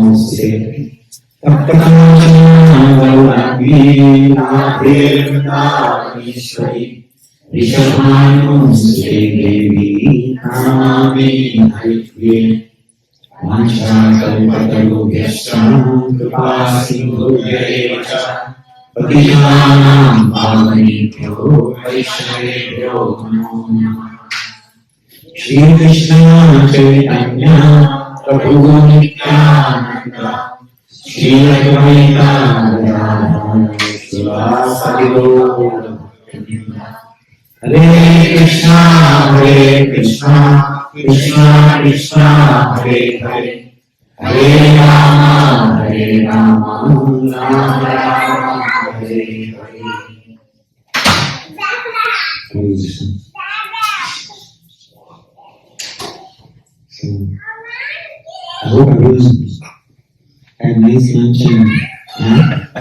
Namaste. Taptakanchana Rishabhanusude Devi Namami Haripriye Vanchakalpatarubhyascha Kripasindhubhya cha Patitanam Pavanebhyo Vaishnavebhyo Namo Namah. Shri Krishna Chaitanya Prabhu Nityananda Shri Advaita Gadadhara Srivasadi Gaura Hare Krishna, Krishna Krishna, Hare Hare, Hare Rama, Rama Rama, Hare Hare. So, I hope everyone had nice lunch and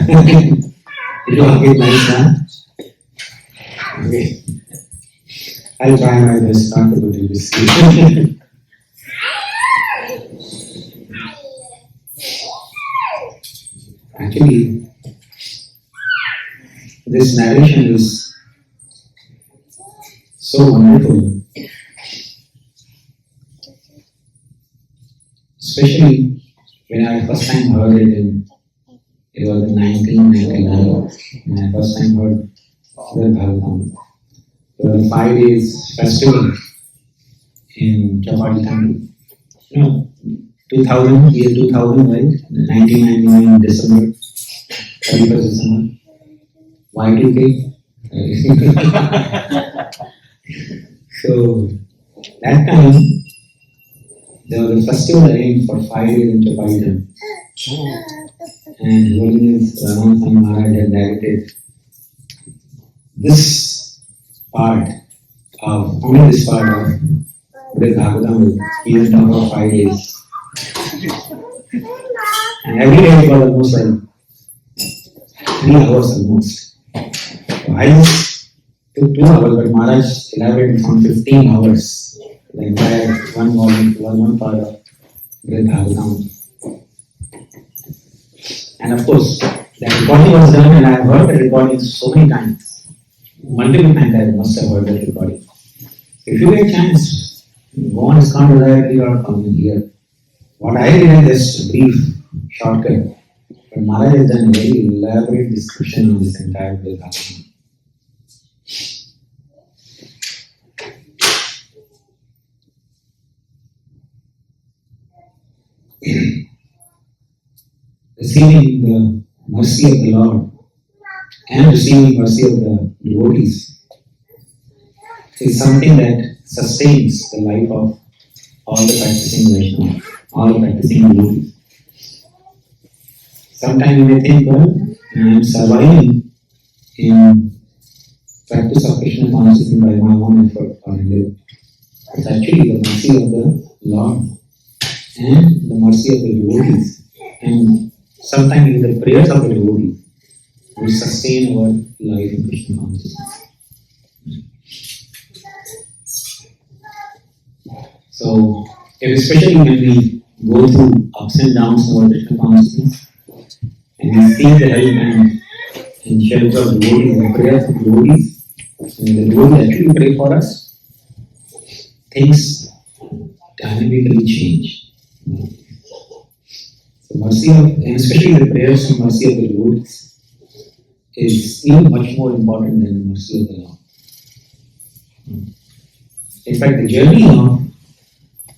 did you all get nice lunch? Okay. I'll try my best not to go to this. Actually, this narration is so wonderful. Especially when I first time heard it it was in 1999, when I first time heard Bṛhad-bhāgavatāmṛta. It was a 5 days festival in Chapati Temple. 2000, year 2000, right? 1999 December, 31st December. Y2K. So, that time, there was a festival arranged for 5 days in Chapati Temple. And Holiness Ramanathan Maharaj had directed this part of Bṛhad-bhāgavatāmṛta, even talk of 5 days. And every day it was almost like 3 hours almost. So I just took 2 hours, but Maharaj elaborated on 15 hours. The entire one part of Bṛhad-bhāgavatāmṛta. And of course, the recording was done and I have heard the recording so many times. Multiple times I must have heard that recording. If you get a chance, go on Śaṅkarānanda or here. What I did is just a brief shortcut. But Maharaj has done a very elaborate description on this entire Bṛhad-bhāgavatāmṛta. Receiving the mercy of the Lord and receiving mercy of the devotees is something that sustains the life of all the practicing Vaishnavas, all the practicing devotees. Sometimes you may think, well, I am surviving in practice of Krishna consciousness by my own effort or endeavor. It's actually the mercy of the Lord and the mercy of the devotees, and sometimes even the prayers of the devotees will sustain our life in Krishna consciousness. So, especially when we go through ups and downs in our Krishna consciousness, and we see the help and shelter of devotees and the prayers of devotees, and the devotees actually pray for us, things dynamically change. The mercy of, and especially the prayers and mercy of the devotees, is even much more important than the mercy of the Lord. In fact, the journey of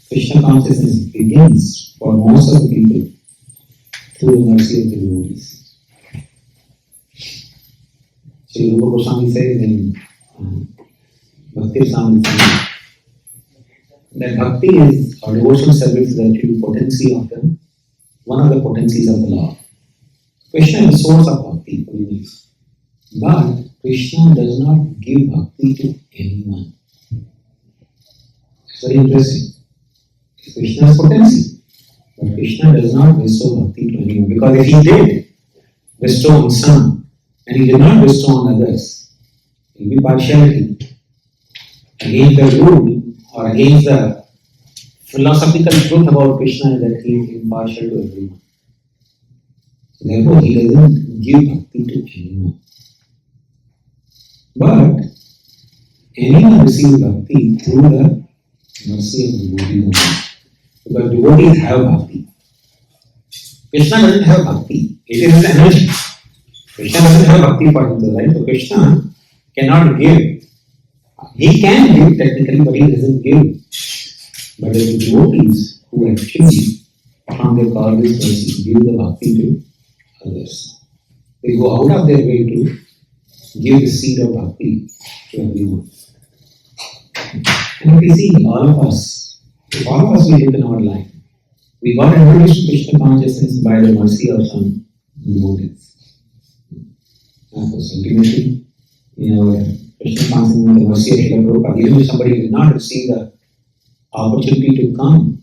Krishna consciousness begins for most of the people through the mercy of the devotees. Sri Rupa Goswami says in Bhakti Rasamrita that bhakti is, or devotional service is actually potency of the, one of the potencies of the Lord. Krishna is the source of bhakti, but Krishna does not give bhakti to anyone. It's very interesting. Krishna's potency, but Krishna does not bestow bhakti to anyone, because if he did bestow on some and he did not bestow on others, it will be partiality against the rule or against the philosophical truth about Krishna that he is impartial to everyone. Therefore, he doesn't give bhakti to anyone. But anyone receives bhakti through the mercy of the devotee. Because devotees have bhakti. Kṛṣṇa doesn't have bhakti. It is an energy. Kṛṣṇa doesn't have bhakti for himself, right? So Kṛṣṇa cannot give. He can give technically, but he doesn't give. But the devotees who actually, from their causes mercy, give the bhakti to others. They go out of their way to give the seed of bhakti to everyone. And we see all of us, if all of us will live in our life, we got introduced to Krishna consciousness by the mercy of some devotees. Ultimately, in our Krishna consciousness, the mercy of Srila Prabhupada, even if somebody did not receive the opportunity to come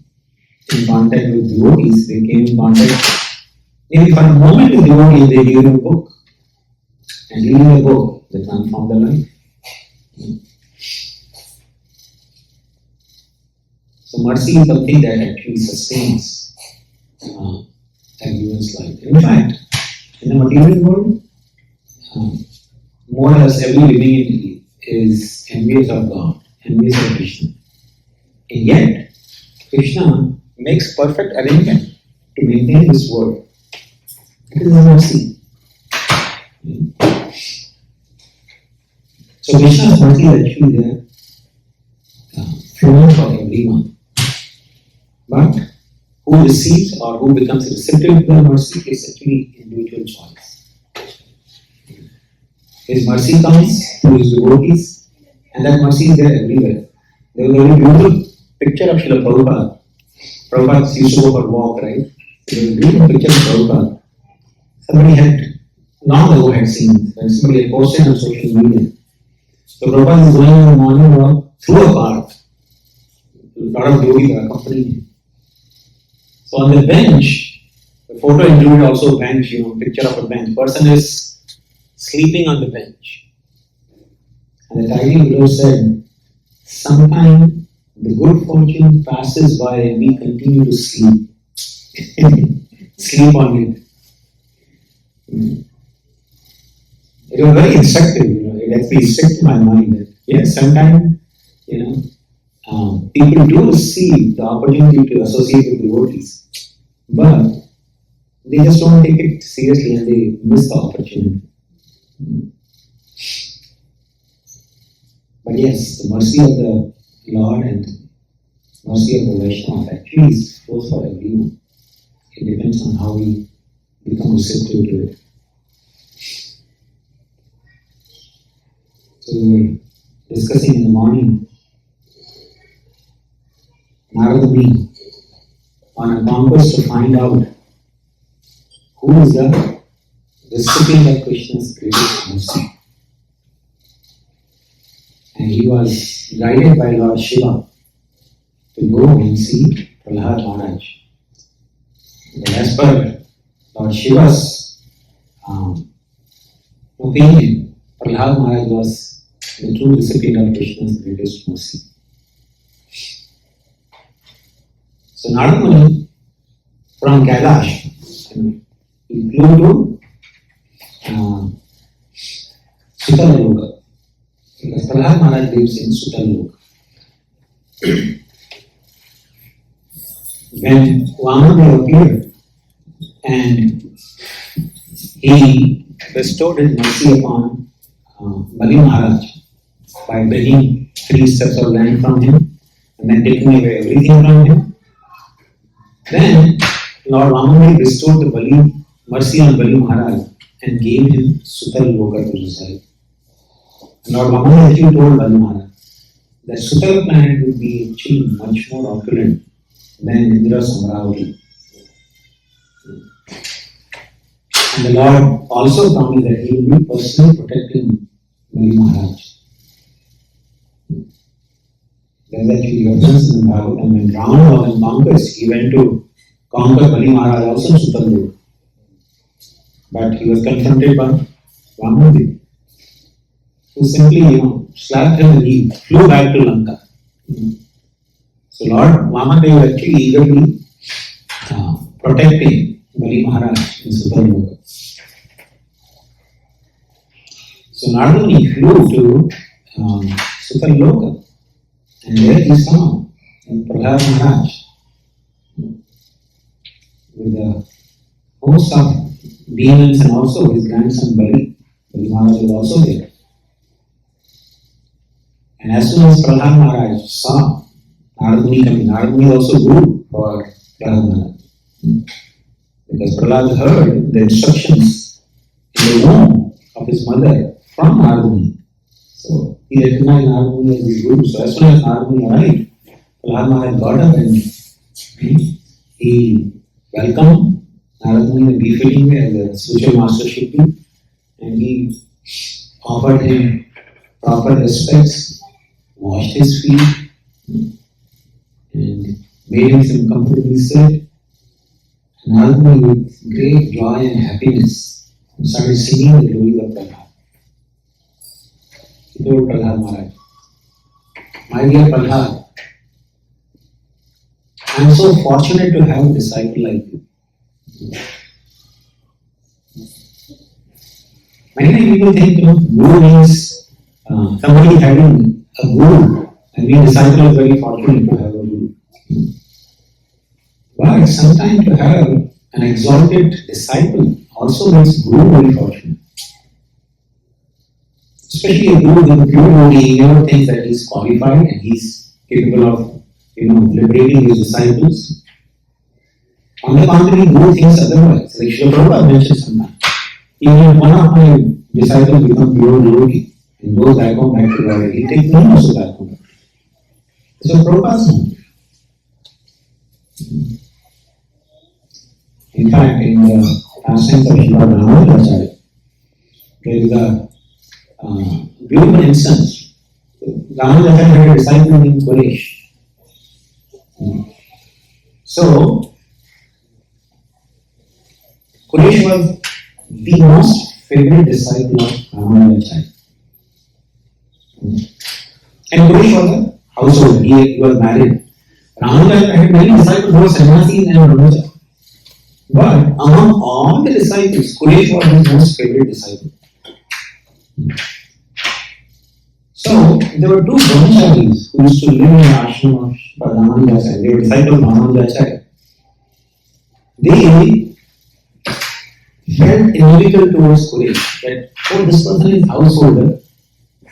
in contact with devotees, they came in contact. Maybe for a moment with devotees, they gave them a book. And reading a book, they transformed their life. So mercy is something that actually sustains everyone's life. In fact, in the material world, more or less every living entity is envious of God, envious of Krishna. And yet, Krishna makes perfect arrangement to maintain this world. It is mercy. So Krishna's mercy is actually there, flowing for everyone. But who receives or who becomes receptive to the mercy is actually individual choice. His mercy comes to his devotees, and that mercy is there everywhere. There was a very beautiful picture of Srila Prabhupada. Prabhupada used to go for a walk, right? There was a beautiful picture of Prabhupada. Somebody had long ago had seen, and somebody had posted on social media. So Prabhupada is going on a morning walk through a park. A lot of devotees are accompanying him. So on the bench, the photo included also a bench, picture of a bench. Person is sleeping on the bench. And the title below said, "Sometime the good fortune passes by and we continue to sleep." Sleep on it. It was very instructive, it actually stuck to my mind that yes, sometimes, people do receive the opportunity to associate with devotees, but they just don't take it seriously and they miss the opportunity. But yes, the mercy of the Lord and mercy of the Vaishnava actually flows for everyone. It depends on how we become receptive to it. So we were discussing in the morning, Narada Muni, on a conquest to find out who is the recipient of Krishna's greatest mercy. And he was guided by Lord Shiva to go and see Prahlad Maharaj. And as per Lord Shiva's opinion, Prahlad Maharaj was the true recipient of Krishna's greatest mercy. So Narada Muni from Kailash, he flew to Sutala-loka, because Prahlad Maharaj lives in Sutala-loka. When Vamana appeared and he bestowed his mercy upon Bali Maharaj by bringing 3 steps of land from him and then taking away everything from him, then Lord Vamana bestowed the mercy on Bali Maharaj and gave him Sutala-loka to reside. And Lord Vamana actually told Bali Maharaj that Sutala planet would be actually much more opulent than Indra Samravati. And the Lord also promised that he will be personally protecting Bali Maharaj. There's actually reference in the Bhagavatam when Ravana was in conquest, he went to conquer Bali Maharaj also in Sutala-loka. But he was confronted by Vamana, who simply, slapped him and he flew back to Lanka. So Lord Vamana was actually eagerly protecting Bali Maharaj in Sutarloka. So Narada Muni flew to Sutarloka, and there he saw Bṛhad Maharaj with a host of demons and also his grandson Bali. Bali Maharaj was also there. And as soon as Bṛhad Maharaj saw Narada Muni coming, Narada Muni also grew for Bṛhad Maharaj. Because Prahlad heard the instructions in the womb of his mother from Narada Muni. So he recognized Narada Muni as his guru. So as soon as Narada Muni arrived, Prahlad Maharaj got up and he welcomed Narada Muni in a befitting way as a spiritual master should do. And he offered him proper respects, washed his feet, and made him comfortably sit. Narada Muni, with great joy and happiness, started singing the glories of Prahlad. He told Prahlad Maharaj, "My dear Prahlad, I am so fortunate to have a disciple like you. Many people think guru means somebody having a guru, and being a disciple is very fortunate to have a guru. But sometimes to have an exalted disciple also makes guru very fortunate. Especially a guru with a pure devotee, he never thinks that he is qualified and he is capable of liberating his disciples. On the contrary, guru thinks otherwise. Like Srila Prabhupada mentioned sometimes. Even if one of my disciples become pure devotee and goes back home back to God, he takes me also back home. So Prabhupada's not. In fact, in the pastimes of Śaṅkarānanda, there is a beautiful instance. Rāmānuja had a disciple named Kṛṣṇa. So, Kṛṣṇa was the most favorite disciple of Rāmānuja. And Kṛṣṇa was a householder, he was married. Rāmānuja had many disciples who were sannyasis and Rāmānuja. But among all the disciples, Kṛṣṇa was his most favorite disciple. So, there were two brahmacharis who used to live in the ashram of Rāmānuja. They were disciples of Rāmānuja. They felt inimical towards Kṛṣṇa, that, oh, this person is householder,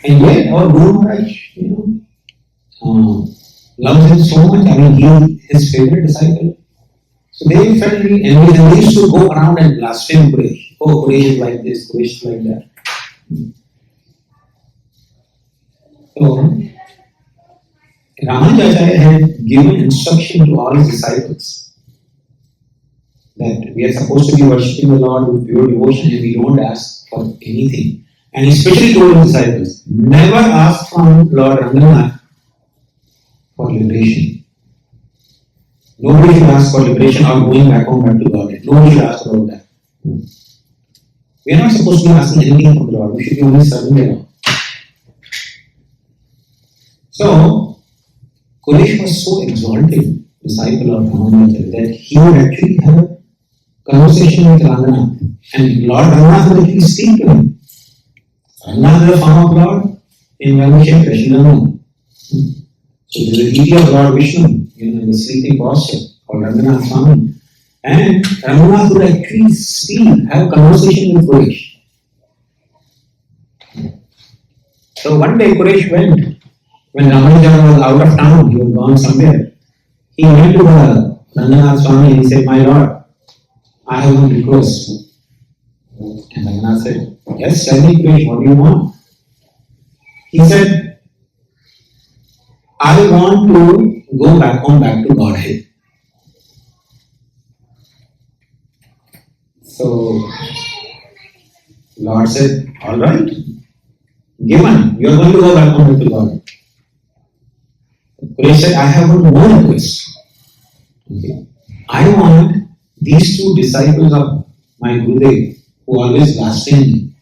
and yet our Guru Maharaj, loves him so much. I mean, he is his favorite disciple. So they felt really envious and they used to go around and blaspheme Kṛṣṇa. Oh, Kṛṣṇa is like this, Kṛṣṇa is like that. So, Rāmānuja had given instruction to all his disciples that we are supposed to be worshipping the Lord with pure devotion and we don't ask for anything. And he especially told his disciples, never ask from Lord Ranganath for liberation. Nobody should ask for liberation or going back home back to God. Nobody should ask about that. We are not supposed to be asking anything from the Lord. We should be only serving the Lord. So, Kṛṣṇa was so exalted, disciple of Rāmānuja, that he would actually have a conversation with Ranganath. And Lord Ranganath would actually speak to him. Ranganath is the form of Lord in Ramesha Krishnamurti. So there is a deity of Lord Vishnu, in the sleeping posture called Ranganath Swami. And Ranganath would actually speak, have a conversation with Kṛṣṇa. So one day Kṛṣṇa went, when Rāmānuja was out of town, he was gone somewhere. He went to Ranganath Swami and he said, my Lord, I have one request. And Ranganath said, yes, tell me Kṛṣṇa, what do you want? He said, I want to go back home, back to Godhead. So, Lord said, alright, given, you are going to go back home to Godhead. Kṛṣṇa said, I have one more request. Okay. I want these two disciples of my Gurudev who always blaspheme me,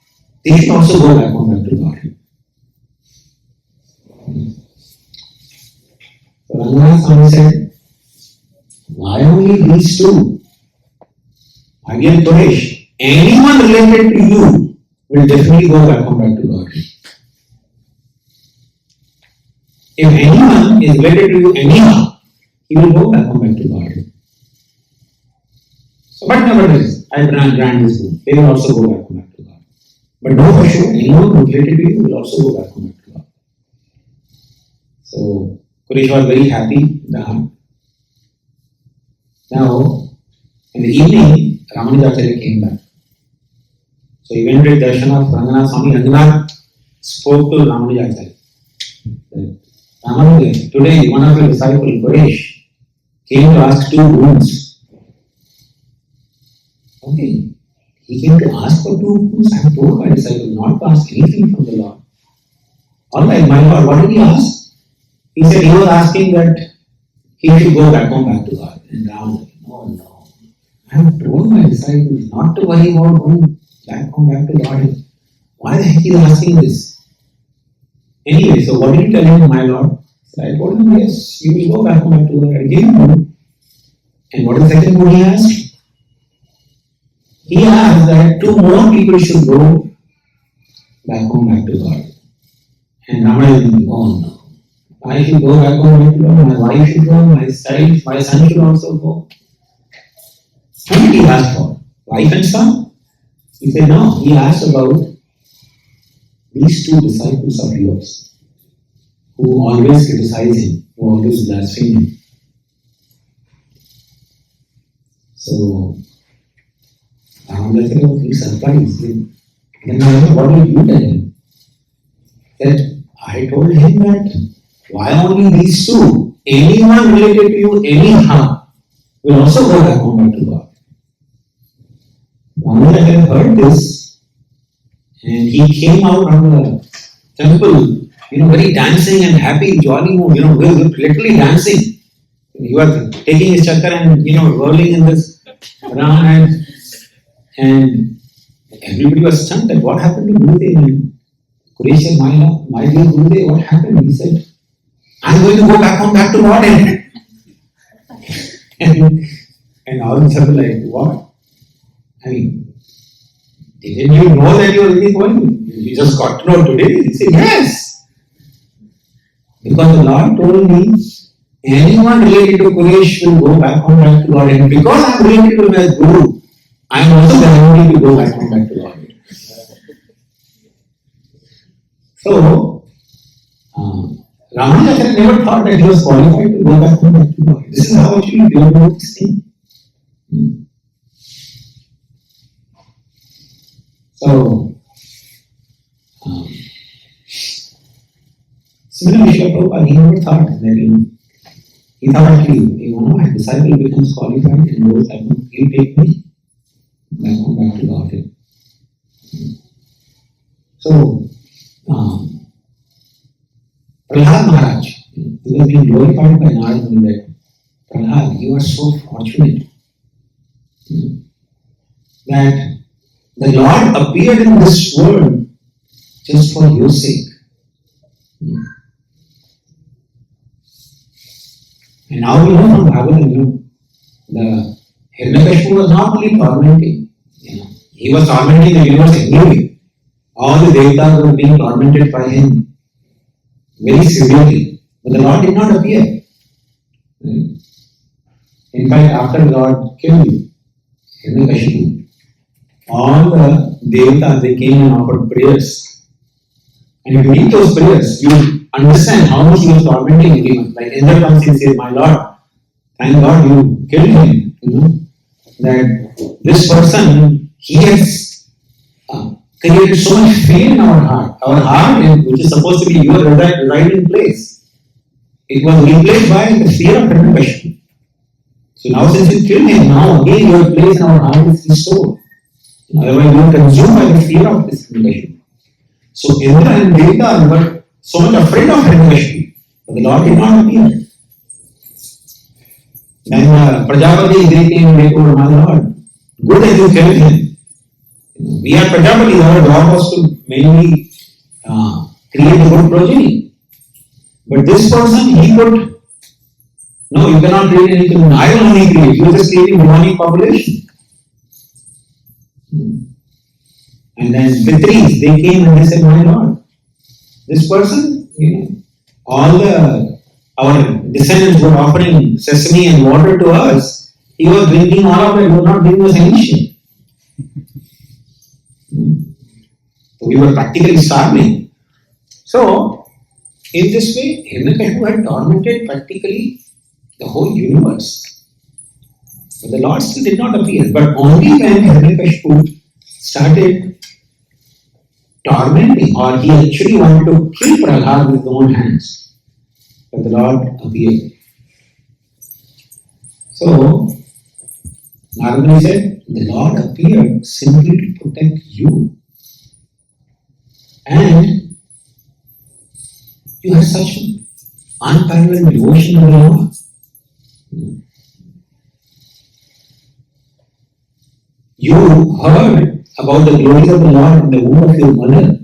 they should also go back home back to Godhead. So Ranganath Swami said, why only these two? Again, Quresh, anyone related to you will definitely go back to God. If anyone is related to you anyhow, he will go back to God. So, but nevertheless, I grant this rule. They will also go back to God. But know for sure, anyone who is related to you will also go back to God. So, Quresh was very happy in the heart. Now, in the evening, Ramanujacharya came back. So he went with darshan of Ranganath Swami. Ranganath spoke to Ramanujacharya. Ramanuja, today one of your disciples, Quresh, came to ask 2 boons. Okay, he came to ask for 2 boons. I have told my disciple not to ask anything from the Lord. Alright, my Lord, what did he ask? He said he was asking that he should go back to God. And Rama said, no. I have told my disciples not to worry about going back to God. Why the heck is he asking this? Anyway, so what did you tell him, my Lord? So I told him, yes, you will go back to God. I gave him. And what is the second one he asked? He asked that 2 more people should go back to God. And Rama is thinking, oh no. I should go back to God, my wife should go, my son should also go. Who did he ask for? Wife and son? He said, no, he asked about these 2 disciples of yours who always criticize him, who always blaspheme him. So, Ramanujacharya was very surprised. Then what did you tell him? That I told him that why only these 2? Anyone related to you anyhow will also go back to God. Ramanujacharya heard this and he came out from the temple, very dancing and happy, jolly, literally dancing. He was taking his chakra and, rolling in this round and everybody was stunned that what happened to Gurudev? Quresh said, my dear Gurudev, what happened? He said, I'm going to go back to God. And all of them were like, what? I mean, didn't you know that you were really going? You just got to know today? He said, yes. Because the Lord told me, anyone related to Quresh will go back to God. And because I'm related to my Guru, I'm also guaranteed to go back to God. So, Ramanujacharya never thought that he was qualified to go back to God. This is how actually we do this thing. So, similarly, Prabhupada, he never thought that he thought actually, one of my disciple becomes qualified and goes, he'll take me back to God. So, Bṛhad Maharaj, he was being glorified by Narad that Bṛhad, you are so fortunate that the Lord appeared in this world just for your sake. And now we know from Bhagavatam, the Hiranyakashipu was not only tormenting, he was tormenting the universe anyway. All the devatas were being tormented by him very severely. But the Lord did not appear. In fact, after God killed Hiranyakashipu, all the devatas, they came and offered prayers. And if you read those prayers, you understand how much he was tormenting everyone. Like Indra comes and says, my Lord, thank God you killed him. That this person, he has created so much fear in our heart. Our heart, which is supposed to be your residing place, it was replaced by the fear of Hiranyakashipu. So now since you killed him, now again your place in our heart is restored. Otherwise you are consumed by the fear of this Hiranyakashipu. So Indra and Devata were so much afraid of Hiranyakashipu, but the Lord did not appear. Then Prajapati came and they told, my Lord, good that you killed him. We are Prajapati, our job was to mainly create a good progeny. But this person, he could, no, you cannot create anything. I will only create. You are just creating demonic population. And then the trees, they came and they said, my Lord, this person, our descendants were offering sesame and water to us. He was drinking all of it, he was not giving us anything. So we were practically starving. So, in this way, Hiranyakashipu had tormented practically the whole universe. But the Lord still did not appear. But only when Hiranyakashipu started tormenting, or he actually wanted to kill Prahlad with his own hands, that the Lord appeared. So, Narada said, the Lord appeared simply to protect you. And you have such unparalleled devotion to the Lord. You heard about the glories of the Lord in the womb of your mother,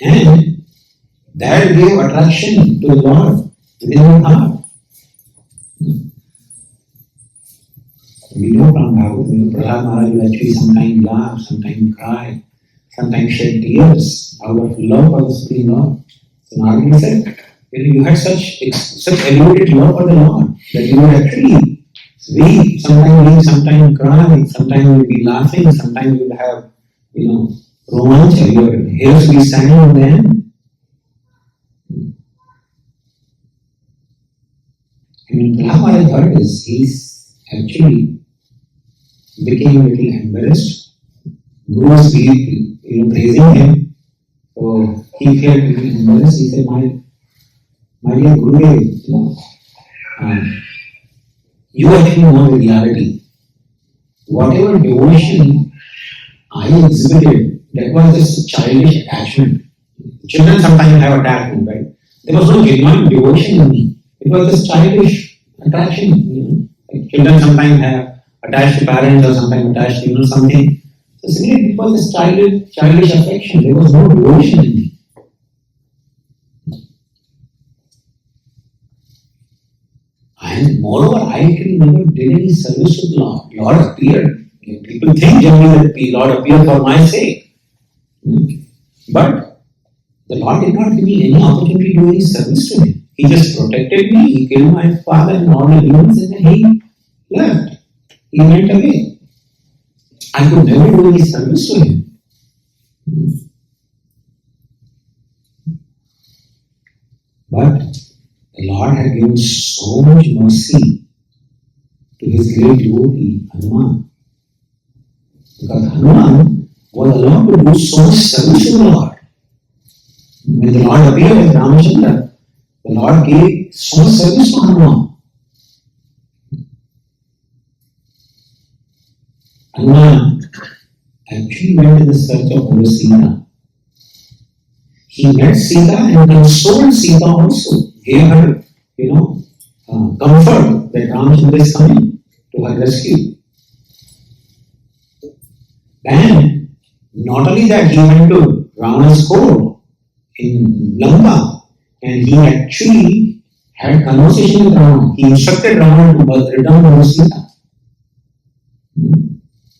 and that gave attraction to the Lord within your heart. We know from Bhagavad, Prahlad Maharaj will actually sometimes laugh, sometimes cry, sometimes shed tears out of love for the Supreme Lord. So Narada said, you had such elevated love for the Lord that you would actually weep, sometimes cry, sometimes you would be laughing, sometimes you would have, romancha, your hairs would be standing on the end. And when Prahlad Maharaj heard this, he's actually became a little embarrassed. Guru was praising him. So he felt a little embarrassed. He said, my dear Guru, you actually know the reality. Whatever devotion I exhibited, that was just childish attachment. Children sometimes have attachment, right? There was no genuine devotion in me. It was just childish attraction. Like children sometimes have attached to parents or sometimes attached to something. So simply it was a childish affection. There was no devotion in me. And moreover, I actually never did any service to the Lord. Lord appeared. People think generally that the Lord appeared for my sake. But the Lord did not give me any opportunity to do any service to him. He just protected me. He killed my father and all the demons, and then he left. He went away. I could never do any service to him. But the Lord had given so much mercy to his great devotee, Hanuman. Because Hanuman was allowed to do so much service to the Lord. When the Lord appeared as Ramachandra, the Lord gave so much service to Hanuman. Hanuman actually went in the search of Mother Sita. He met Sita and consoled Sita also. Gave her, comfort that Ramachandra is coming to her rescue. And not only that, he went to Ravana's court in Lanka and he actually had conversation with Ravana. He instructed Ravana to return to Sita,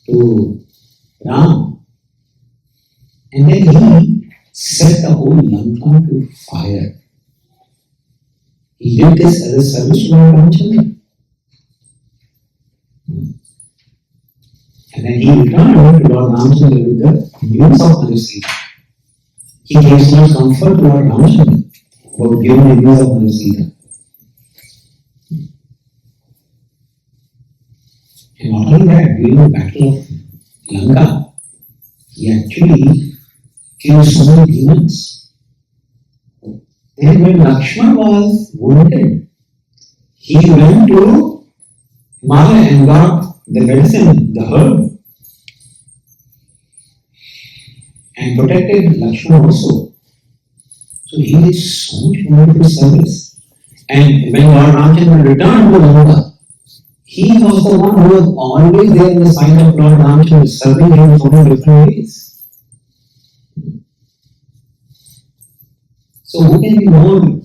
to Ram. And then he set the whole Lanka to fire. He did this as a service to Lord Ramachandra. And then he returned to Lord Ramachandra with the news of Mother Sita. He gave so much comfort to Lord Ramachandra about giving the news of Mother Sita. And not only that, during the battle of Lanka, he actually killed so many demons. And when Lakshmana was wounded, he went to Himalaya and got the medicine, the herb, and protected Lakshmana also. So he did so much wonderful service. And when Lord Ramachandra returned to Lanka, he was the one who was always there in the side of Lord Ramachandra, serving him in so many different ways. So who can be more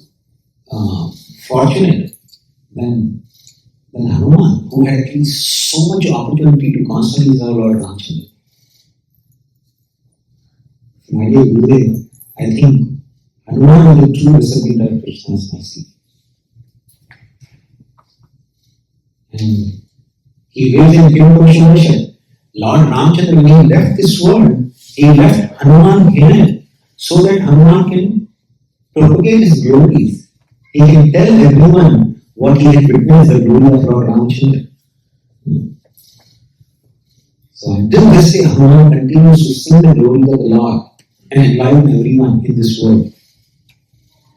fortunate than Hanuman, who had at least so much opportunity to constantly serve Lord Ramachandra? My dear Gurudev, I think Hanuman is the true recipient of Krishna's mercy. And he lives in pure worship. Lord Ramchandra, when he left this world, he left Hanuman here so that Hanuman can propagate his glories. He can tell everyone what he had witnessed, the glory of Lord Ramchandra. So until this day, Hanuman continues to sing the glories of the Lord and enliven everyone in this world.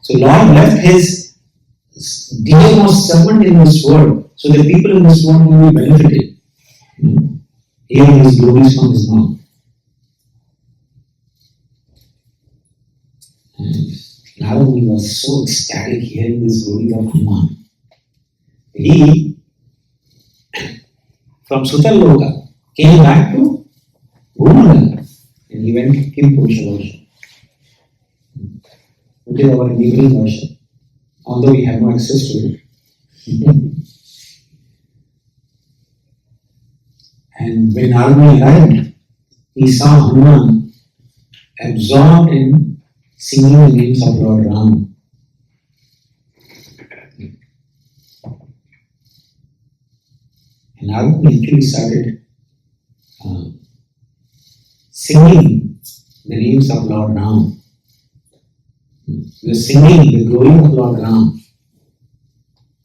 So Lord left his dearmost servant in this world so that people in this world will be benefited, hearing his glories from his mouth. And Narada was so ecstatic hearing this glory of Hanuman. He, from Sutaloka, came back to Bhumandala and he went to Kim Purusha worship, which is our neighboring worship, although we have no access to it. And when Narada arrived, he saw Hanuman absorbed in singing the names of Lord Ram. And Narada actually started singing the names of Lord Ram. We are singing the glory of Lord Ram.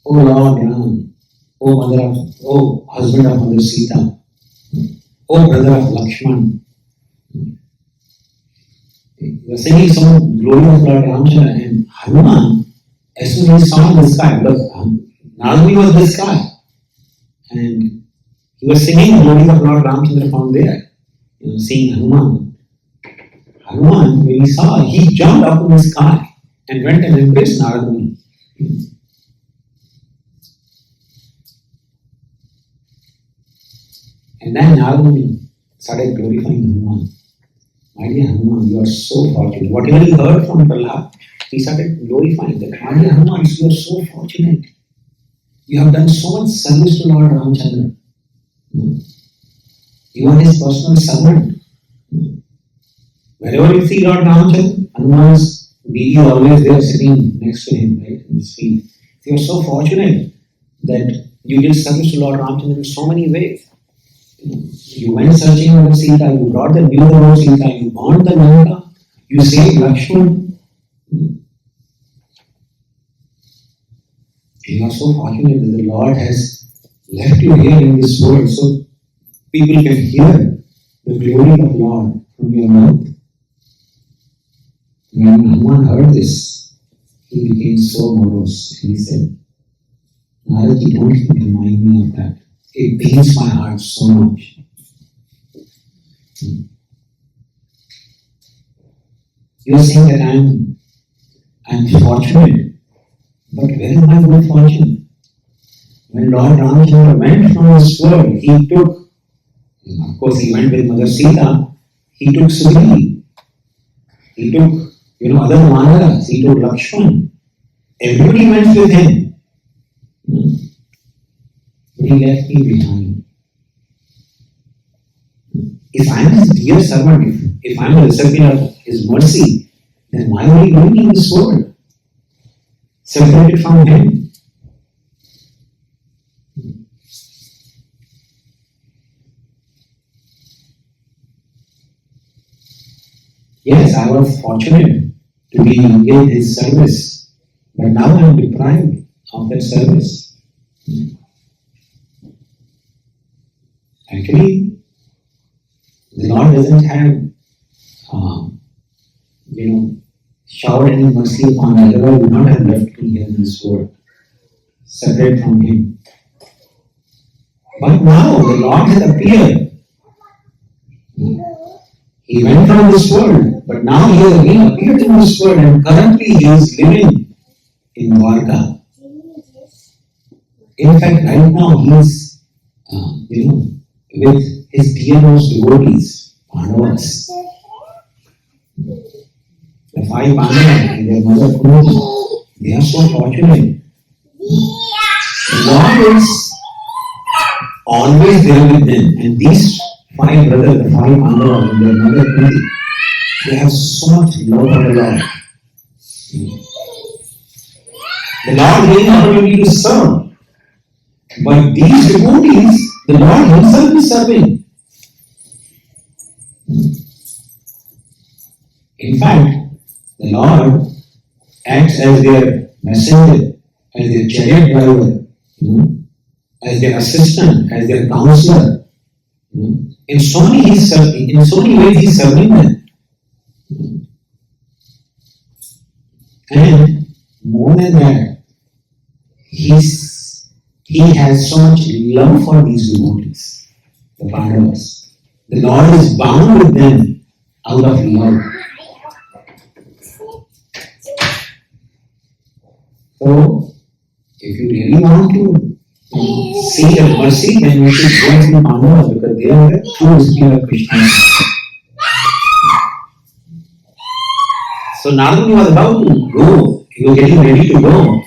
O Lord Ram, O husband of Mother Sita, O brother of Lakshman. We are singing some glory of Lord Ramchandra, and Hanuman, as soon as he saw the sky, because Narada was the sky, and he was singing the glory of Lord Ramchandra from there, seeing Hanuman. Hanuman, when he saw, he jumped up in the sky and went and embraced Narada. And then Narada started glorifying Hanuman. My dear Hanuman, you are so fortunate. Whatever he heard from Bṛhad, he started glorifying that. My dear Hanuman, you are so fortunate. You have done so much service to Lord Ramchandra. You are his personal servant. Wherever you see Lord Ramchandra, Hanuman's deity is always there sitting next to him, right, in his feet. You are so fortunate that you did service to Lord Ramchandra in so many ways. You went searching for Sita, you brought the news about Sita, you burned the Lanka, you saved Lakshman. You are so fortunate that the Lord has left you here in this world so people can hear the glory of Lord from your mouth. When Hanuman heard this, he became so morose and he said, Narada, don't even remind me of that. It pains my heart so much. You are saying that I'm fortunate, but where is my good fortune? When Lord Ramchandra went from this world, he took, of course he went with Mother Sita, he took Sugriva, he took, other Vanaras, he took Lakshman. Everybody went with him. But he left me behind. If I am his dear servant, if I am a recipient of his mercy, then why are we going in this world? Separated from him. Yes, I was fortunate to be in his service, but now I am deprived of that service. Actually, the Lord doesn't have, showered any mercy upon me, otherwise would not have left me here in this world, separate from him. But now the Lord has appeared. He went from this world, but now he has again appeared in this world, and currently he is living in Dwarka. In fact, right now he is, with his dearmost devotees, Pandavas. The 5 Pandavas and their mother Kṛṣṇa, they are so fortunate. The Lord is always there with them, and these 5 brothers, the 5 Pandavas and their mother Kṛṣṇa, they have so much love for the Lord. The Lord gave an opportunity to serve. But these devotees, the Lord Himself is serving. In fact, the Lord acts as their messenger, as their chariot driver, as their assistant, as their counselor. In so many ways He is serving them. And more than that, He has so much love for these devotees, the Pandavas. The Lord is bound with them out of love. So, if you really want to see the mercy, then you should go to the Pandavas because they are the true recipient of Krishna. So Narada was about to go, he was getting ready to go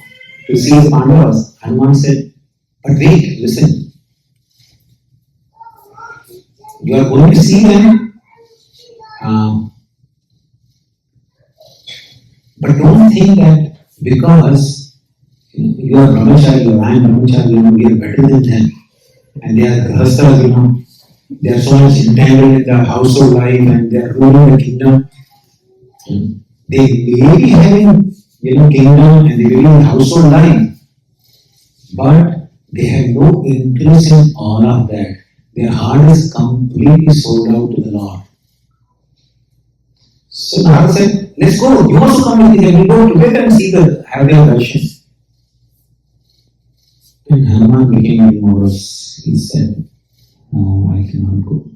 to see the Pandavas. Hanuman said, but wait, listen. You are going to see them, but don't think that because you are brahmachari or I am brahmachari, we are better than them. And they are grahasthas, they are so much entangled in the household life and they are ruling the kingdom. They may be having kingdom and they may be in household life, but they have no interest in all of that. Their heart is completely sold out to the Lord. So Narada said, let's go. You also come with me. We'll go together and see have their darshan. And Hanuman became remorse. He said, no, I cannot go.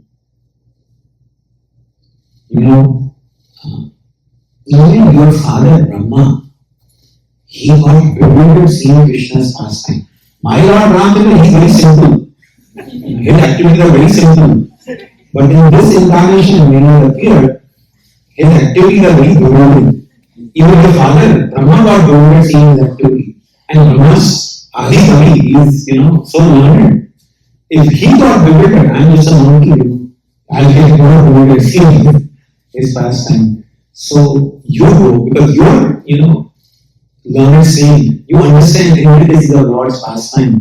Even your father Brahma, he got bewildered seeing Krishna's pastime. My Lord Ram, he is very simple. His activities are very simple. But in this incarnation, when he appeared, his activities are very bewildering. Even the father, Brahma, got bewildered seeing his activity. And Brahma's Adhikari, he is, so learned. If he got bewildered, I am just a monkey, I'll get more bewildered seeing his pastime. So you go, because you're, learned saying, you understand that this is the Lord's pastime.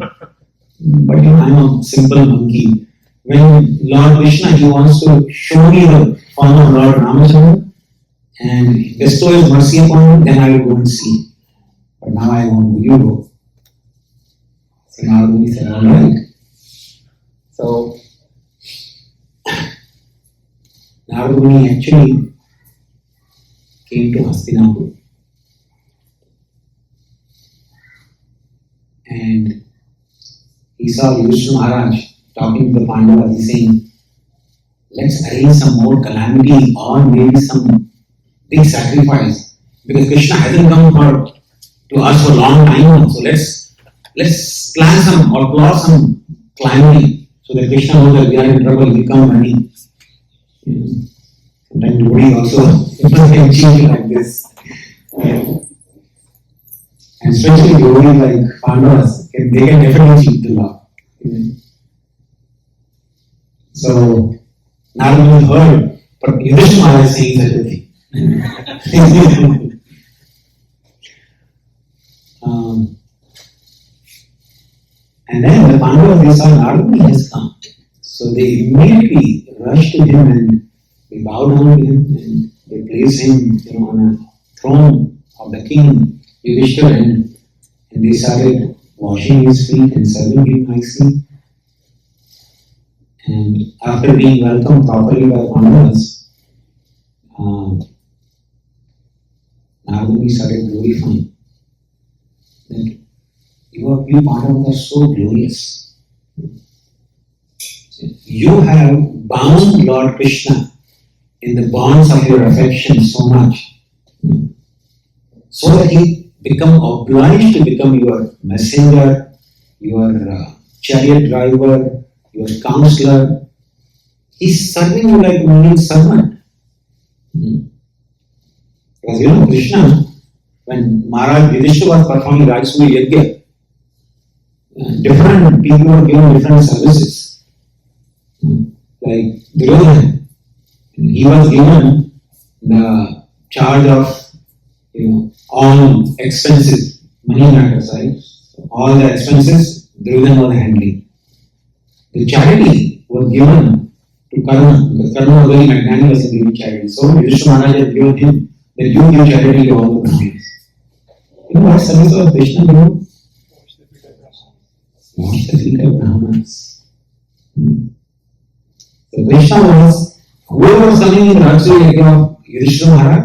But I'm a simple monkey. When Lord Krishna, he wants to show me the form of Lord Ramachandra and bestow his mercy upon me, then I will go and see. But now I won't, you go. So Narada said, alright. So Narada actually came to Hastinapur. And he saw Yudhishthira Maharaj talking to the Pandavas. He's saying, let's arrange some more calamity or maybe some big sacrifice. Because Krishna hasn't come to us for a long time now. So let's plan some or plot some calamity so that Krishna knows that we are in trouble, he come running. Sometimes nobody also can cheat like this. And especially devotees like Pandavas, they can definitely cheat the Lord. So, Narada heard, but Yudhishthira Maharaj is saying such a thing. And then the Pandavas, they saw Narada has come. So they immediately rushed to him and they bowed down to him and they placed him on a throne of the king Yudhishthira, and they started washing his feet and serving him nicely. And after being welcomed properly by Pandavas, Narada started glorifying that you Pandavas are so glorious. You have bound Lord Krishna in the bonds of your affection so much, so that he become obliged to become your messenger, your chariot driver, your counselor. He's serving you like only a servant. Because Krishna, when Maharaj Yudhishthira was performing Rajasuya Yajna, different people were given different services. Like Duryodhana, he was given the charge of, all expenses, money matters, right? So all the expenses, Duryodhana was handling. The charity was given to Karna, because Karna was very magnanimous in giving charity. So Yudhishthira Maharaj had given him that you give charity to all the countries. You know what service of Krishna do? Wash the feet of Brahmanas. So Krishna was, whoever was coming in the Rajya of Yudhishthira Maharaj,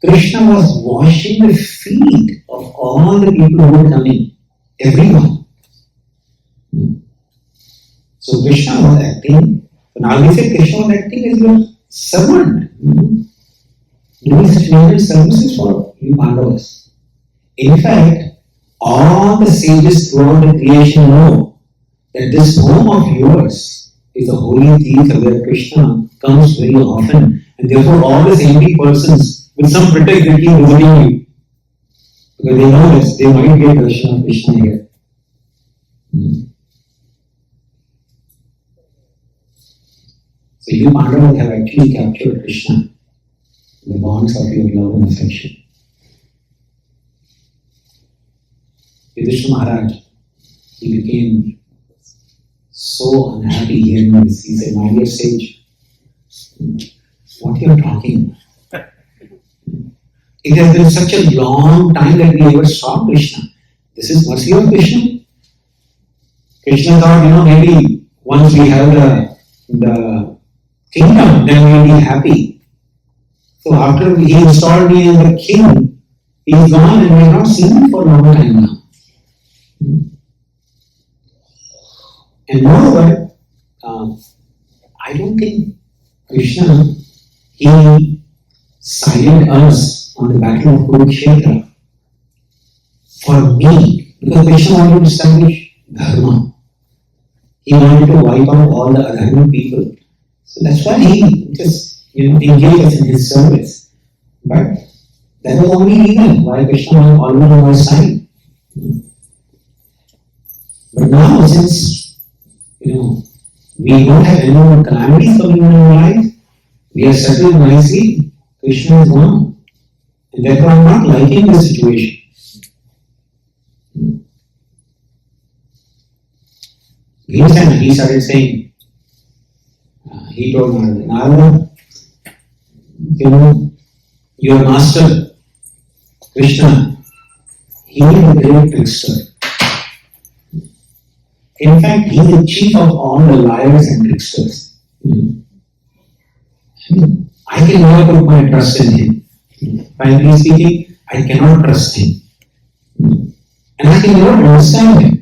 Krishna was washing the feet of all the people who were coming, everyone. So Krishna was acting, so now we say Krishna was acting as your servant, doing such various services for you Pandavas. In fact, all the sages throughout the creation know that this home of yours is a holy Tirtha where Krishna comes very often, and therefore all the saintly persons with some pretext they keep visiting you, because they know that they might get darshan of Krishna here. So you Pandavas have actually captured Krishna, the bonds of your love and affection. Yudhishthira Maharaj, he became so unhappy hearing this. He said, my dear sage, what are you talking about? It has been such a long time that we ever saw Krishna. This is mercy of Krishna. Krishna thought, maybe once we have the kingdom, then we will be happy. So after he installed me as the king, he is gone and we have not seen him for a long time now. And moreover, I don't think Krishna, he sided us on the battle of Kurukshetra for me, because Krishna wanted to establish dharma. He wanted to wipe out all the adharmic people. So that's why he just engaged us in his service. But that was only reason why Krishna was always on our side. But now, since we don't have any more calamities coming in our life, we are settled nicely, Krishna is gone. And therefore I am not liking this situation. He started saying, he told Narada, your master, Krishna, he is a great trickster. In fact, he is the chief of all the liars and tricksters. I can never put my trust in him. Frankly speaking, I cannot trust him. And I can never understand him.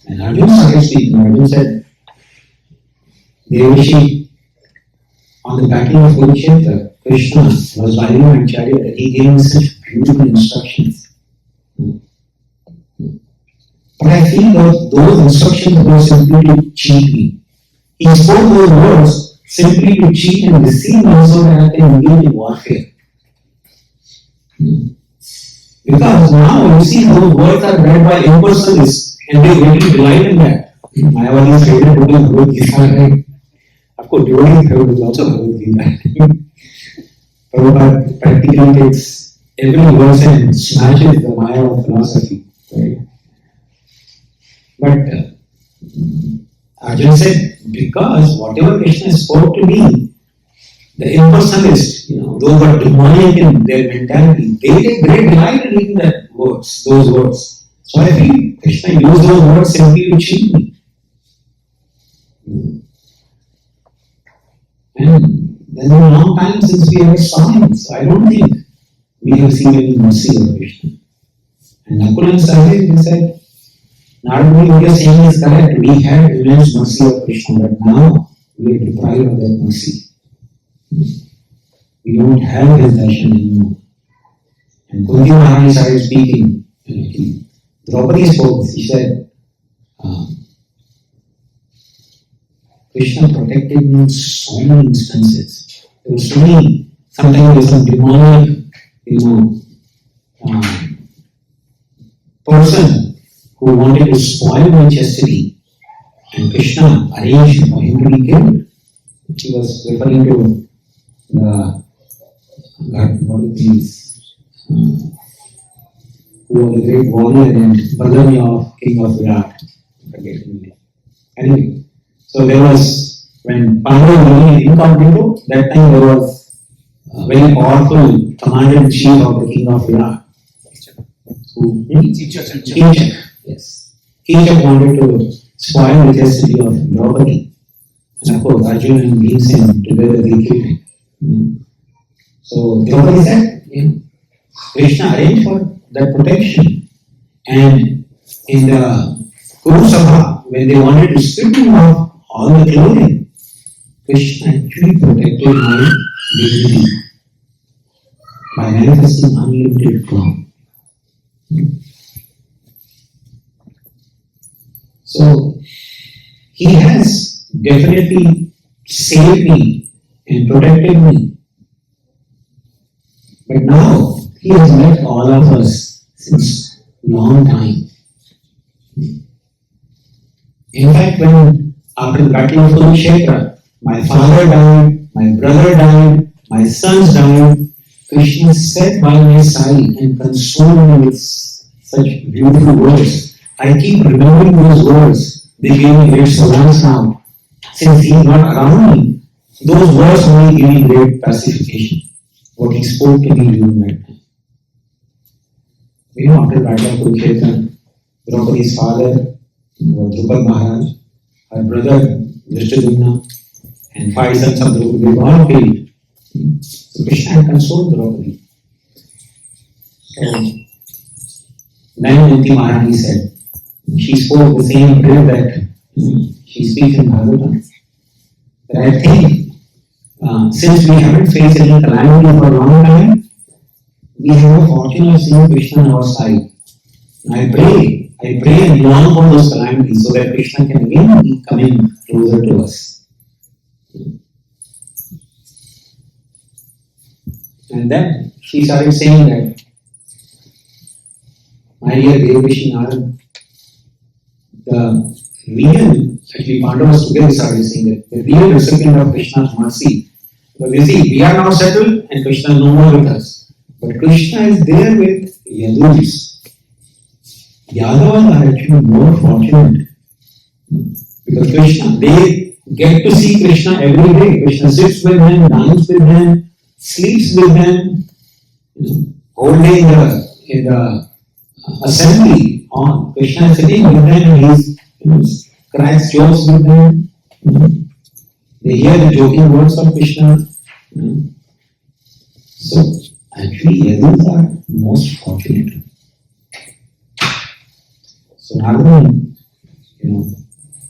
And Arjuna started speaking. Arjuna said, Devashi, on the battle of Kurukshetra, Krishna was riding on a chariot. He gave me such beautiful instructions. But I feel that those instructions were simply to cheat me. He spoke those words simply to cheat and deceive me so that I can engage in warfare. Because now you see those words are read by impersonalists and they really delight in that. Mayavadi's favorite book is Bṛhad-bhāgavatāmṛta, right? Of course, devotees' favorite book is also Bṛhad-bhāgavatāmṛta. Prabhupada practically takes every verse and smashes the Maya of philosophy. Right? But Arjuna said, because whatever Krishna spoke to me, the impersonalists, those who are demonic in their mentality, they take great delight in reading those words. So I feel Krishna used those words simply to cheat me. And there's been a long time since we ever saw him, so I don't think we have seen any mercy of Krishna. And Nakul and Sahdev, they said, not only what you are saying is correct, we had immense mercy of Krishna, but now we are deprived of that mercy. We don't have his darshan anymore. And Kunti Maharani started speaking. Draupadi spoke. She said, Krishna protected me in so many instances. There were so many, sometimes there was some demonic, person who wanted to spoil my chastity, and Krishna arranged for him to be killed. He was referring to the what are these? Who was the great warrior and brother of King of Virat. Anyway, so there was, when Pandava was really incognito, that time there was a very powerful commander-in-chief of the King of Virat. Kṛṣṇa. Yes. Kṛṣṇa wanted to spoil the custody of Draupadi. And of course, Arjuna and Bhimsen together they killed him. So Draupadi said, Kṛṣṇa arranged for that protection. And in the Kṛṣṇa, when they wanted to strip him of all the clothing, Kṛṣṇa actually protected my dignity by manifesting unlimited cloth. So he has definitely saved me and protected me. But now he has left all of us since long time. In fact, when after the battle of Kurukshetra, my father died, my brother died, my sons died, Kṛṣṇa sat by my side and consoled me with such beautiful words. I keep remembering those words. They gave me great solace now. Since he is not around me, those words only give me great pacification. What he spoke to me during that time. After the battle of Kurukshetra, Draupadi's father was Bṛhad Maharaj, her brother Drishtadumna, and 5 sons of Draupadi were all killed. So Kṛṣṇa had consoled Draupadi. So then Kunti Maharani said, she spoke the same prayer that she speaks in Bhagavatam. That I think, since we haven't faced any calamity for a long time, we have the fortune of seeing Kṛṣṇa on our side. I pray and long for those calamities so that Kṛṣṇa can again be coming closer to us. And then she started saying that, my dear Devashi Narad, the real, actually Pandavas together started saying that the real recipient of Kṛṣṇa's mercy, because you see, we are now settled and Kṛṣṇa is no more with us. But Kṛṣṇa is there with Yadus. Yadavas are actually more fortunate. Because Kṛṣṇa, they get to see Kṛṣṇa every day. Kṛṣṇa sits with them, dines with them, sleeps with them, whole day in the assembly on Kṛṣṇa is sitting with them and he cracks jokes with them. They hear the joking words of Kṛṣṇa. So actually Yadus are most fortunate. So rather than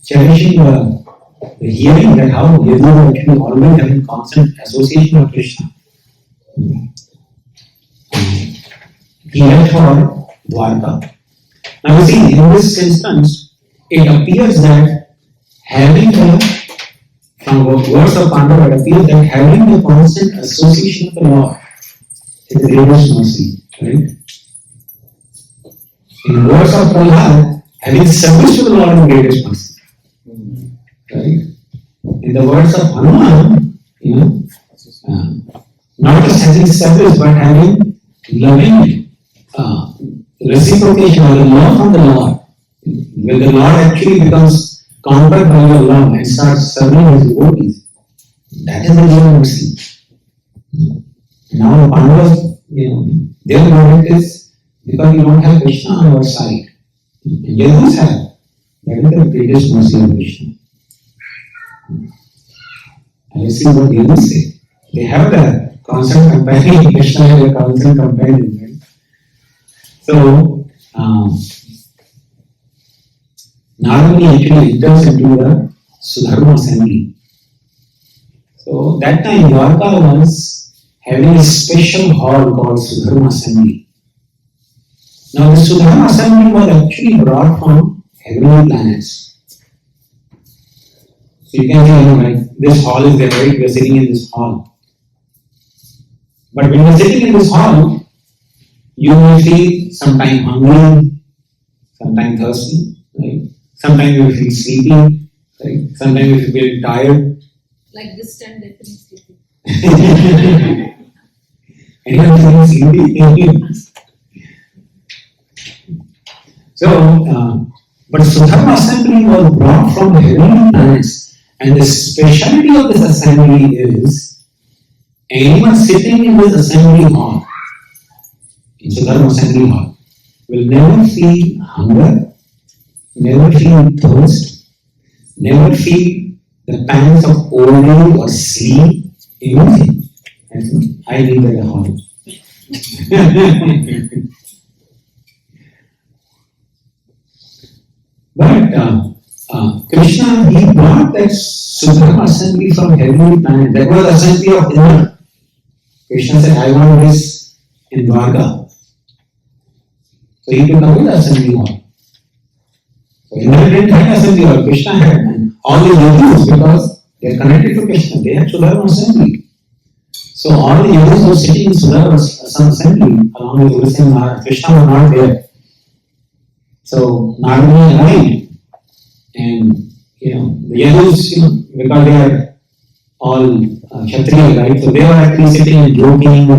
cherishing the hearing that how Yadus are actually always having constant association with Kṛṣṇa, he left for Dwarka. Now you see, in this instance, it appears that having from words of Pandava, it appears that having the constant association of the Lord is the greatest mercy, right? In words of Prabhu, having service to the Lord is the greatest mercy, right? In the words of Hanuman, not just having service, but having loving reciprocation or the love from the Lord. When the Lord actually becomes conquered by your love and starts serving his devotees, that is the real mercy. Now, Pandavas, their moment is because we don't have Kṛṣṇa on our side. And Yadus have. That is the greatest mercy of Kṛṣṇa. And let's see what Yadus say. They have the constant companion. Kṛṣṇa has a constant companion. Right? So, Narmani actually enters into the Sudharma assembly. So, that time Dwarka was having a special hall called Sudharma assembly. Now, the Sudharma assembly was actually brought from heavenly planets. So, you can say, like, this hall is there, right? We are sitting in this hall. But when you are sitting in this hall, you will feel sometimes hungry, sometimes thirsty, right? Sometimes you will feel sleepy, right? Sometimes you will feel tired. Like this time they finish sleeping. Anyone sleeping? So, but Sudharma assembly was brought from the heavenly planets, and the speciality of this assembly is anyone sitting in this assembly hall, in Sudharma assembly hall, will never feel hunger, never feel thirst, never feel the pangs of old age or sleep, anything. I live at the hall. But Kṛṣṇa, he brought that Sudharma assembly from heavenly planet. That was the assembly of Indra. Kṛṣṇa said, I want this in Dwarka. So he took away the assembly hall. So Indra didn't have assembly hall, Kṛṣṇa had. And all the yogis, because they are connected to Kṛṣṇa, they had Sudharma assembly. So all the yogis were sitting in Sudharma assembly along with Ugrasena Maharaj. Kṛṣṇa was not there. So Narayana arrived, and the yogis, because they are all Kshatriya, right? So they were actually sitting and joking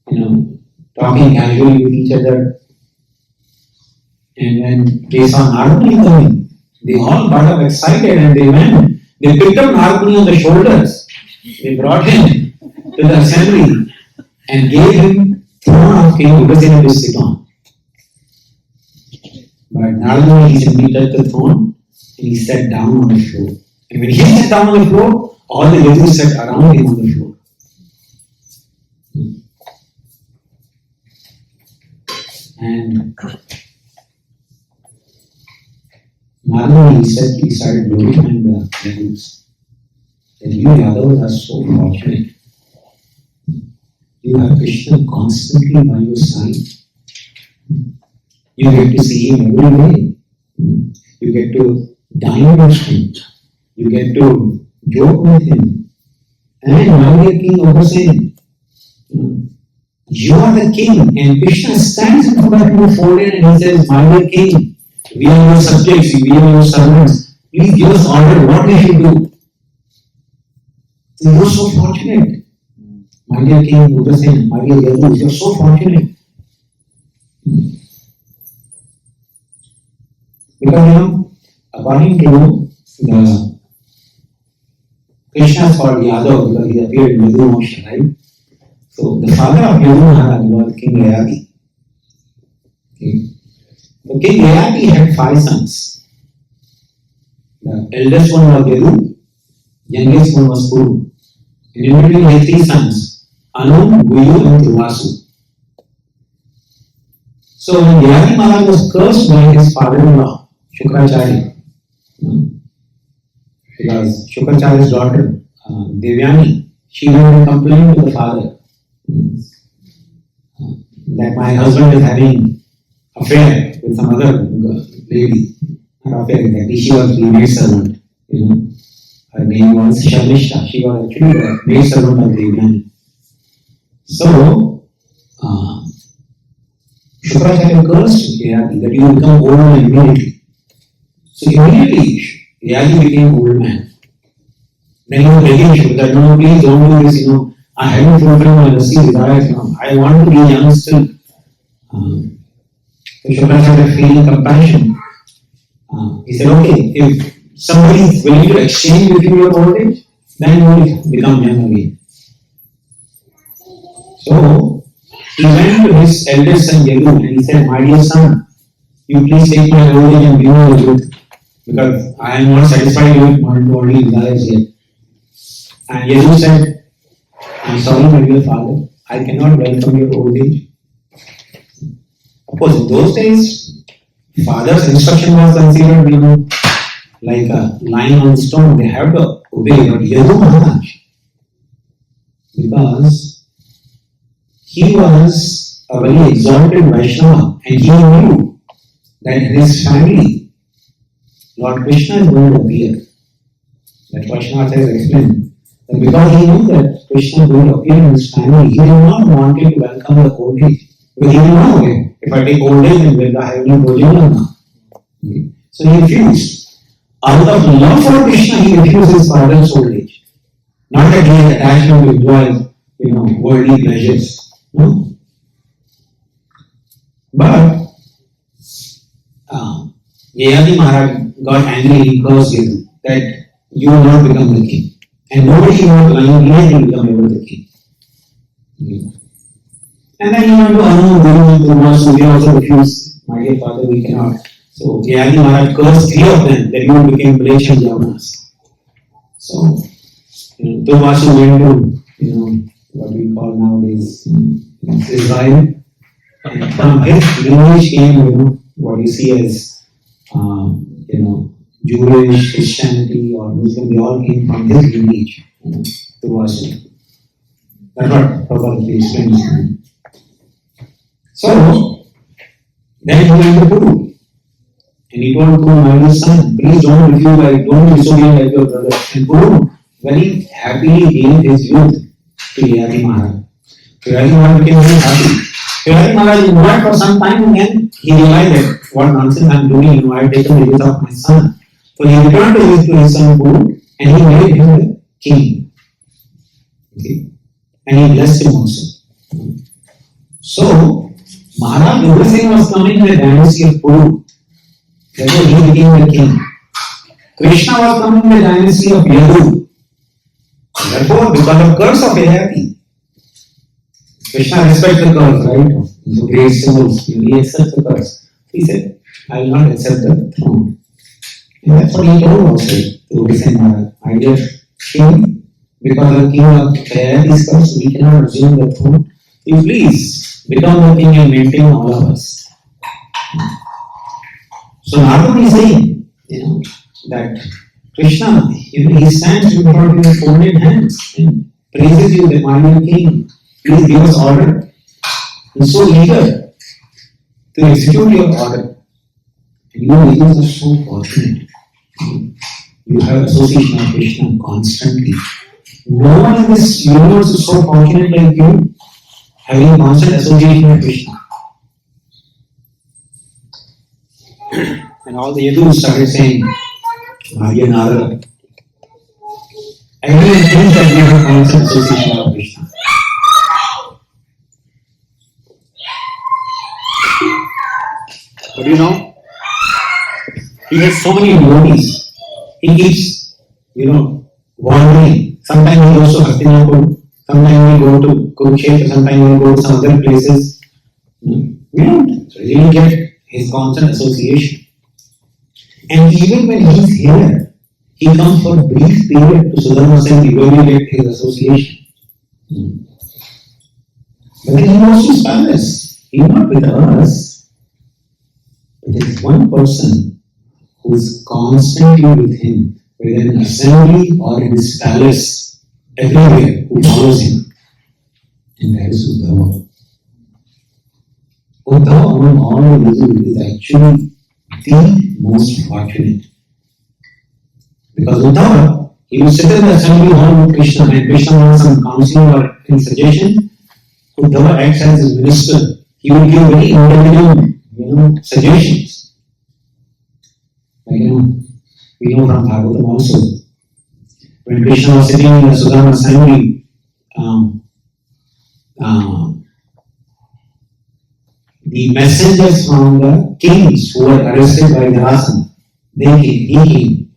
and talking casually with each other. And when they saw Narayana coming, they all got up excited and they went. They picked up Narayana on the shoulders. They brought him to the assembly and gave him throne of King Ugrasena to sit on. But Narayana, he simply touched the throne and he sat down on the floor. And when he sat down on the floor, all the yogis sat around him on the floor. And Narayana, he started glorifying the yogis. And you Yadavas are so fortunate. You have Kṛṣṇa constantly by your side. You get to see him every day. You get to dine with him. You get to joke with him. And my dear King Ugrasena, you are the king. And Kṛṣṇa stands in front of you folded and he says, my dear king, we are your subjects, we are your servants. Please give us order what we should do. You are so fortunate. My dear King Ugrasena, my dear Yadus, you are so fortunate. Because according to the Kṛṣṇa is called Yadav because he appeared in Yadu Moksha, right? So the father of Yadu Maharaj was King Yayati. Okay. So King Yayati had 5 sons. The eldest one was Yadu, youngest one was Puru. And in between he had 3 sons, Anu, Guyu and Durvasu. So when Yayati Maharaj was cursed by his father-in-law, Śaṅkarānanda, because Śaṅkarānanda's daughter, Devyani, she went and complained to the father that my husband is having affair with some other lady. Not affair exactly, she was the maid servant. Her name was Sharmishta. She was actually the maid servant of Devyani. So, Śaṅkarānanda cursed Yayati that you will become old immediately. So immediately, Yayati became old man. Then he was begging Shukra that, no, please don't do this, I haven't fulfilled my Rasi desires, I want to be young still. So Shukra started feeling compassion. He said, okay, if somebody is willing to exchange with you your old age, then you will become young again. So, he went to his eldest son Yadu and he said, my dear son, you please take my old age and give me the youth. Because I am not satisfied with my worldly desires yet. And Yadu said, I'm sorry, my dear father, I cannot welcome your old age. Of course, in those days, father's instruction was considered, like a line on stone, they have to obey. But Yadu Maharaj, because he was a very exalted Vaishnava and he knew that in his family, Lord Kṛṣṇa is going to appear. That's what Srinath has explained. That because he knew that Kṛṣṇa is going to appear in his family, he did not want to welcome the old age. Because he didn't know if I take old age, then I have no Bhojana now. So he refused. Out of love for Kṛṣṇa, he refused his father's old age. Not that he has attachment to enjoy, worldly pleasures. No. But Yayati Maharaj got angry, he cursed him that you will not become the king. And nobody was lying to become ever the king. And then he went to Anu, Guru, Durva, Surya also refused. My dear father, we cannot. So Yayati Maharaj cursed 3 of them that you became Mlesh and Yavanas. So, Durvasu went to, what we call nowadays, Israel. And from his lineage came, what you see as, Jewish, Christianity, or Muslim, they all came from his lineage, Durvasu. That's what Prabhu explains. So, then he went to Guru. And he told Guru, my dear son, please don't disobey like your brother. And Guru very happily gave his youth to Yayati Maharaj. So Yayati Maharaj became very happy. So Yayati Maharaj inquired for some time and then he realized that what nonsense I am doing, I have taken the youth of my son. So he returned to his son Guru and he made him the king. Okay. And he blessed him also. So Maharaj Ugrasena was coming in the dynasty of Prabhu. Therefore he became the king. Kṛṣṇa was coming in the dynasty of Yadu. Therefore, because of curse of Yayati, Kṛṣṇa respects the curse, right? So great souls, he accepts the curse. He said, I will not accept the throne. And that's what he told also to Ugrasena. My dear king, because the king of Yayati's curse, we cannot assume the throne. You please become the king and maintain all of us. So Narada is saying, that Kṛṣṇa, he stands before you with folded hands and praises you, the mighty king. Please give us order. He's so eager to execute your order. And you are so fortunate. You have association of Kṛṣṇa constantly. No one in this universe is so fortunate like you, having constant association with Kṛṣṇa. And all the Yadus started saying, my dear Narada, everyone thinks that we have constant association of Kṛṣṇa. But he has so many devotees. He keeps, wandering. Sometimes he goes to Hastinapur, sometimes he go to Kurukshetra, sometimes he go to some other places. We don't really get his constant association. And even when he is here, he comes for a brief period to Sudharma Sanghi where we get his association. But then he wants to spell us. He is not with us. But there is one person who is constantly with him, whether in assembly or in his palace, everywhere, who follows him. And that is Uddhava. Uddhava among all the Yadus is actually the most fortunate. Because Uddhava, he will sit in the assembly hall with Kṛṣṇa, and Kṛṣṇa wants some counseling or any suggestion. Uddhava acts as his minister. He will give very intelligent, suggestions. Like, we know from Bhagavatam also. When Kṛṣṇa was sitting in the Sudharma assembly, the messengers from the kings who were arrested by Jarasandha, he came.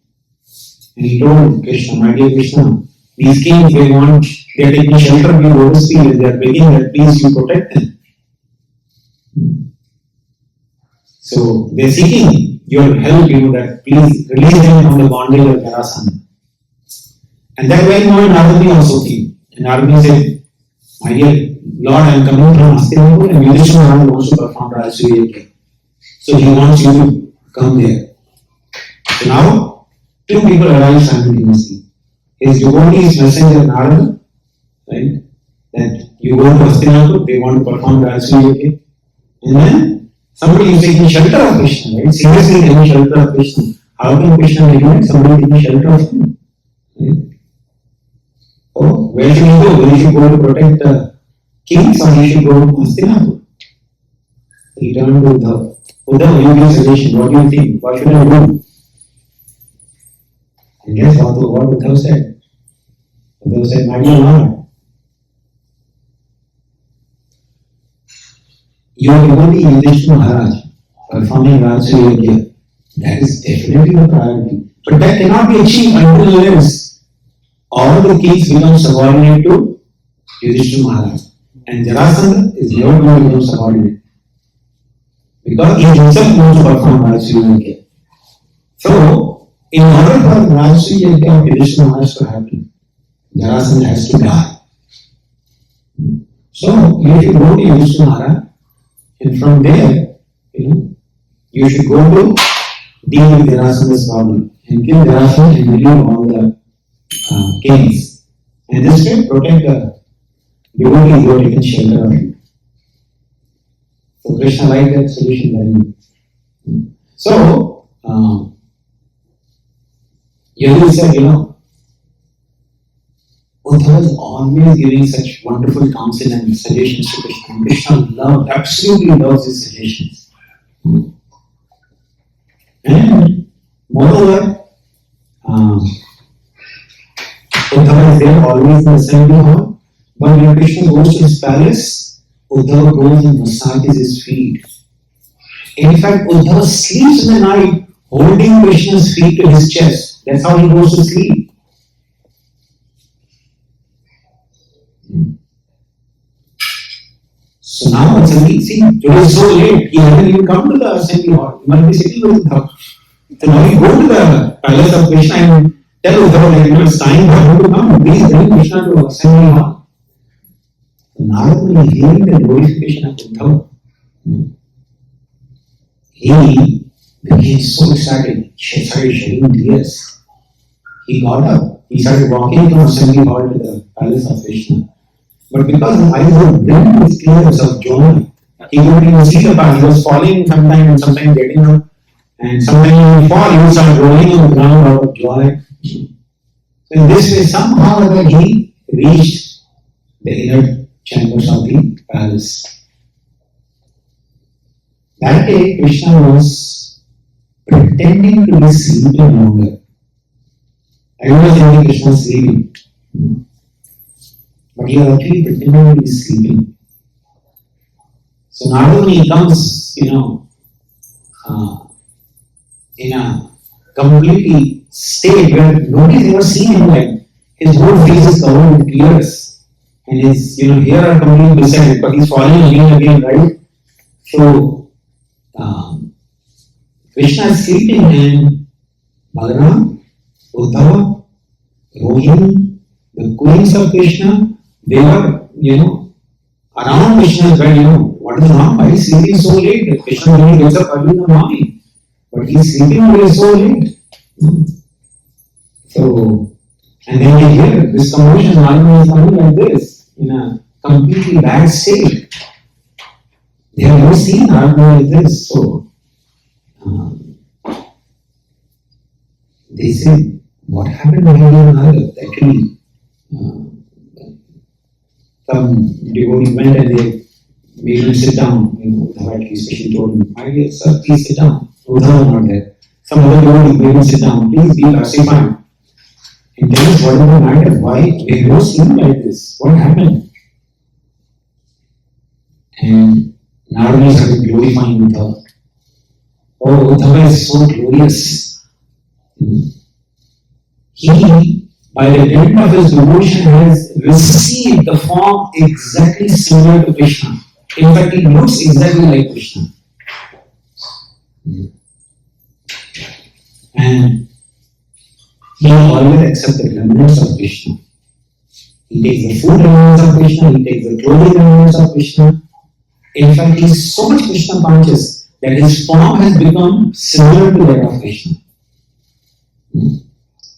And he told Kṛṣṇa, my dear Kṛṣṇa, these kings, they are taking shelter of your lotus feet and they are begging that please you protect them. So they are seeking your help, that please release them from the bondage of Jarasandha. And that very moment Narada also came. And Narada said, my dear Lord, I am coming from Hastinapur and Yudhishthira wants to perform Rajasuya. So he wants you to come there. So now, 2 people arrive simultaneously. His devotee is messenger Narada, right? That you go to Hastinapur, they want to perform Rajasuya. And then somebody is taking shelter of Kṛṣṇa, right? Seriously taking shelter of Kṛṣṇa. How can Kṛṣṇa neglect somebody taking shelter of him? Right? Oh, where should he go? Will he go to protect the kings or he should go to Hastinapur? He turned to Uddhava. Uddhava, you give suggestion. What do you think? What should I do? And guess what Uddhava said? Uddhava said, my dear Lord, you are devotee Yudhishthira Maharaj performing Rajya Yajna. That is definitely the priority. But that cannot be achieved until unless all the kings become subordinate to Yudhishthira Maharaj. And Jarasandha is never going to become subordinate. Because he himself wants to perform Rajya Yajna. So, in order for Rajya Yajna of Yudhishthira Maharaj to happen, Jarasandha has to die. So, you should go to Yudhishthira Maharaj, and from there, you should go to deal with Jarasandha's problem and kill Jarasandha and relieve all the kings. And this way, protect the devotee who are taken shelter of you. So, Kṛṣṇa liked that solution very much. So, Yadu said, Uddhava is always giving such wonderful counsel and suggestions to Kṛṣṇa. Kṛṣṇa absolutely loves his suggestions. And moreover, Uddhava is there always in the assembly hall, but when Kṛṣṇa goes to his palace, Uddhava goes and massages his feet. In fact, Uddhava sleeps in the night holding Kṛṣṇa's feet to his chest. That's how he goes to sleep. So now suddenly, see, it is so late, he hasn't even come to the assembly hall. He must be sitting with Uddhava. So now you go to the palace of Kṛṣṇa and tell Uddhava, it's time for him to come. Please bring Kṛṣṇa to the assembly hall. So Narada Muni, hearing the glorification of Uddhava, he became so excited, he started shedding tears. He got up, he started walking from assembly hall to the palace of Kṛṣṇa. But because his eyes were brimmed with tears of joy, he couldn't even see the path. He was falling sometimes and sometimes getting up. And sometimes when he fall, he would start rolling on the ground out of joy. So in this way, somehow or other, he reached the inner chambers of the palace. That day, Kṛṣṇa was pretending to be sleeping longer. Everyone was thinking Kṛṣṇa was sleeping. But he was actually pretending to be sleeping. So Narada Muni comes, in a completely state where nobody's ever seen him like his whole face is covered with tears. And his, hair are completely descended, but he's falling again, right? So Kṛṣṇa is sleeping and Balaram, Uddhava, Rohini, the queens of Kṛṣṇa, they were, around Kṛṣṇa's bed, what is wrong? Why is he sleeping so late? Kṛṣṇa only gets up early in the morning, but he's sleeping very so late. So, and then they hear this commotion, Narada is coming like this, in a completely bad state. They have never seen Narada like this, so they say, what happened to Narada? Actually, some devotee went and they made him sit down. Uddhava especially told him, my dear sir, please sit down. Uddhava not there. Some other devotee made him sit down. Please be pacified. And tell us what is the matter. Why? We have never seen like this. What happened? And Narada started glorifying Uddhava. Oh, Uddhava is so glorious. He, by the end of his devotion, has received the form exactly similar to Kṛṣṇa. In fact, he looks exactly like Kṛṣṇa. And he always accepts the remnants of Kṛṣṇa. He takes the food remnants of Kṛṣṇa, he takes the clothing remnants of Kṛṣṇa. In fact, he is so much Kṛṣṇa conscious that his form has become similar to that of Kṛṣṇa.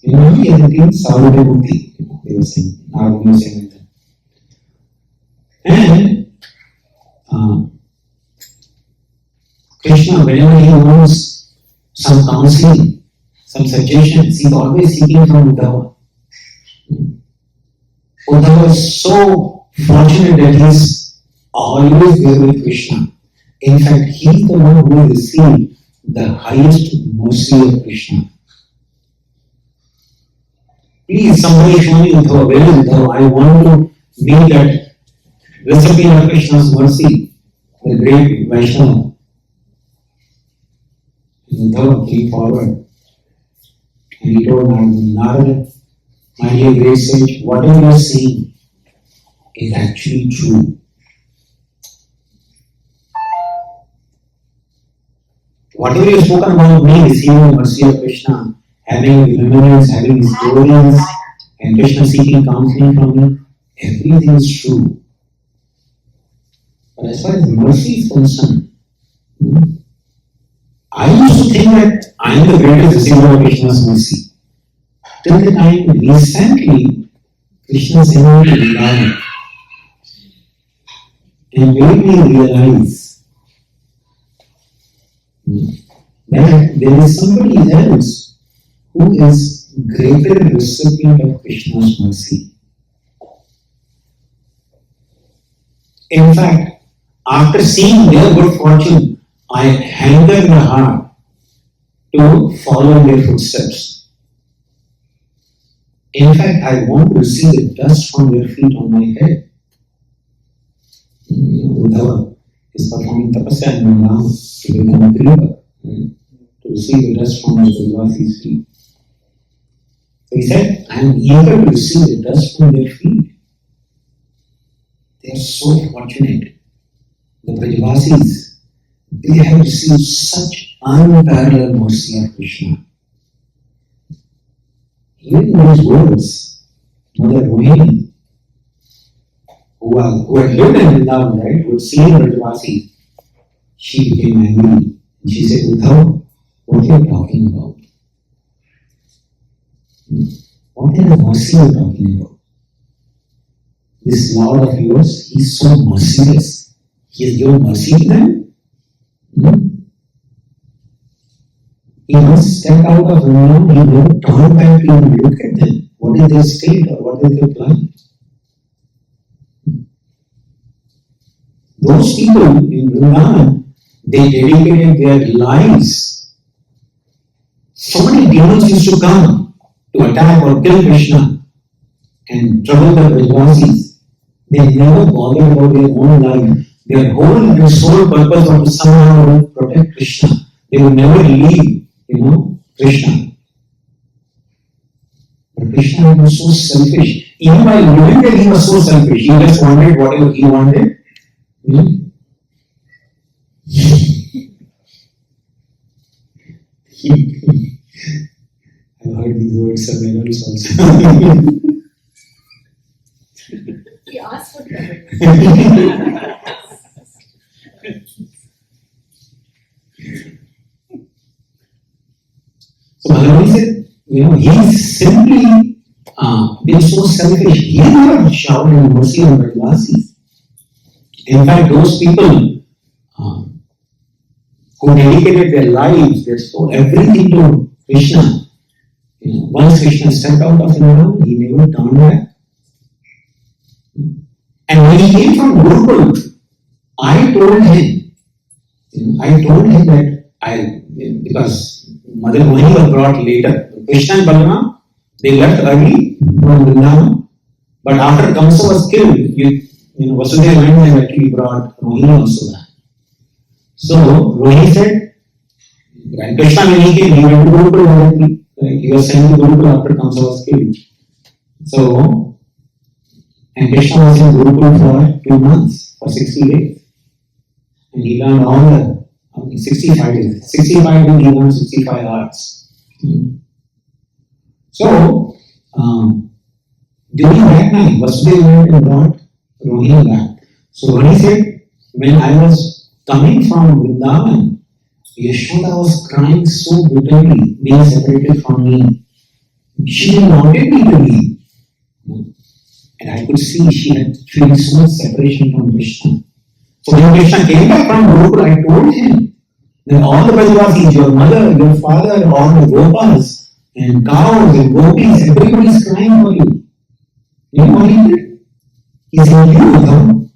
He has attained Saurabhya Buddhi, they were saying, Narada was saying like that. And Kṛṣṇa, whenever he wants some counseling, some suggestions, he is always seeking from Uddhava. Uddhava is so fortunate that he is always there with Kṛṣṇa. In fact, he is the one who received the highest mercy of Kṛṣṇa. please somebody show me Uddhava, where is Uddhava? I want to be that recipient of Krishna's mercy, the great Vaishnava. Uddhava came forward and he told Narada, my dear great sage, whatever you are saying is actually true. Whatever you have spoken about me receiving the mercy of Krishna, having remembrance, having stories, and Krishna seeking counseling from me, everything is true. But as far as mercy is concerned, I used to think that I am the greatest receiver of Krishna's mercy. Till the time recently, Krishna sent me to Vrindavan and made me realize that there is somebody else who is greater recipient of Krishna's mercy. In fact, after seeing their good fortune, I hanker my heart to follow their footsteps. In fact, I want to receive the dust from their feet on my head. Uddhava is performing tapasya in Vrindavan to become a Kripa, to receive the dust from the Brajavasi's feet. So he said, I am eager to receive the dust from their feet. They are so fortunate. The Brajavasis, they have received such unparalleled mercy of Krishna. Even those words, Mother Rohini, who had lived in Vrindavan, right, who had seen Brajavasis, she became angry. And she said, Uddhava, what are you talking about? What kind of mercy are you talking about? This Lord of yours, he is so merciless. He has given mercy to them? He once stepped out of Vrindavan, he never turned back to even look at them. What is their state or what is their plan? Those people in Vrindavan, they dedicated their lives. So many demons used to come to attack or kill Krishna and trouble the Brajavasis. They never bothered about their own life. Their sole purpose was to somehow protect Krishna. They would never leave, Krishna. But Krishna was so selfish. Even while living there, he was so selfish. He just wanted whatever he wanted. I've heard these words somewhere else also. He asked for trouble. So Bhagavan said, he's simply been so selfish. He never showered mercy on Brajavasis. In fact, those people who dedicated their lives, their soul, everything to Krishna, once Krishna stepped out of Vrindavan, he never turned back. And when he came from Gurukul, I told him that because Mother Rohini was brought later. Krishna and Balram, they left early from Vrindavan, but after Kamsa was killed, Vasudeva went and actually brought Rohini also back. So Rohini said, and Krishna when he came, he went to Gurukul directly. He was sent to Gurukul after Kamsa was killed. So, and Krishna was in Gurukul for 2 months, for 60 days. And he learned all the 65 days. 65 days, he learned 65 arts. So, during that time, Vasudeva went and brought Rohini back. So Rohini said, when I was coming from Vrindavan, Yashoda was crying so bitterly, being separated from me. She didn't wanted me to leave. And I could see she had feeling so much separation from Krishna. So when Krishna came back from Gurukul, I told him that all the Brajavasis, your mother, your father, all the Gopas and cows and gopis, everybody is crying for you. You know what he did? He said, you come.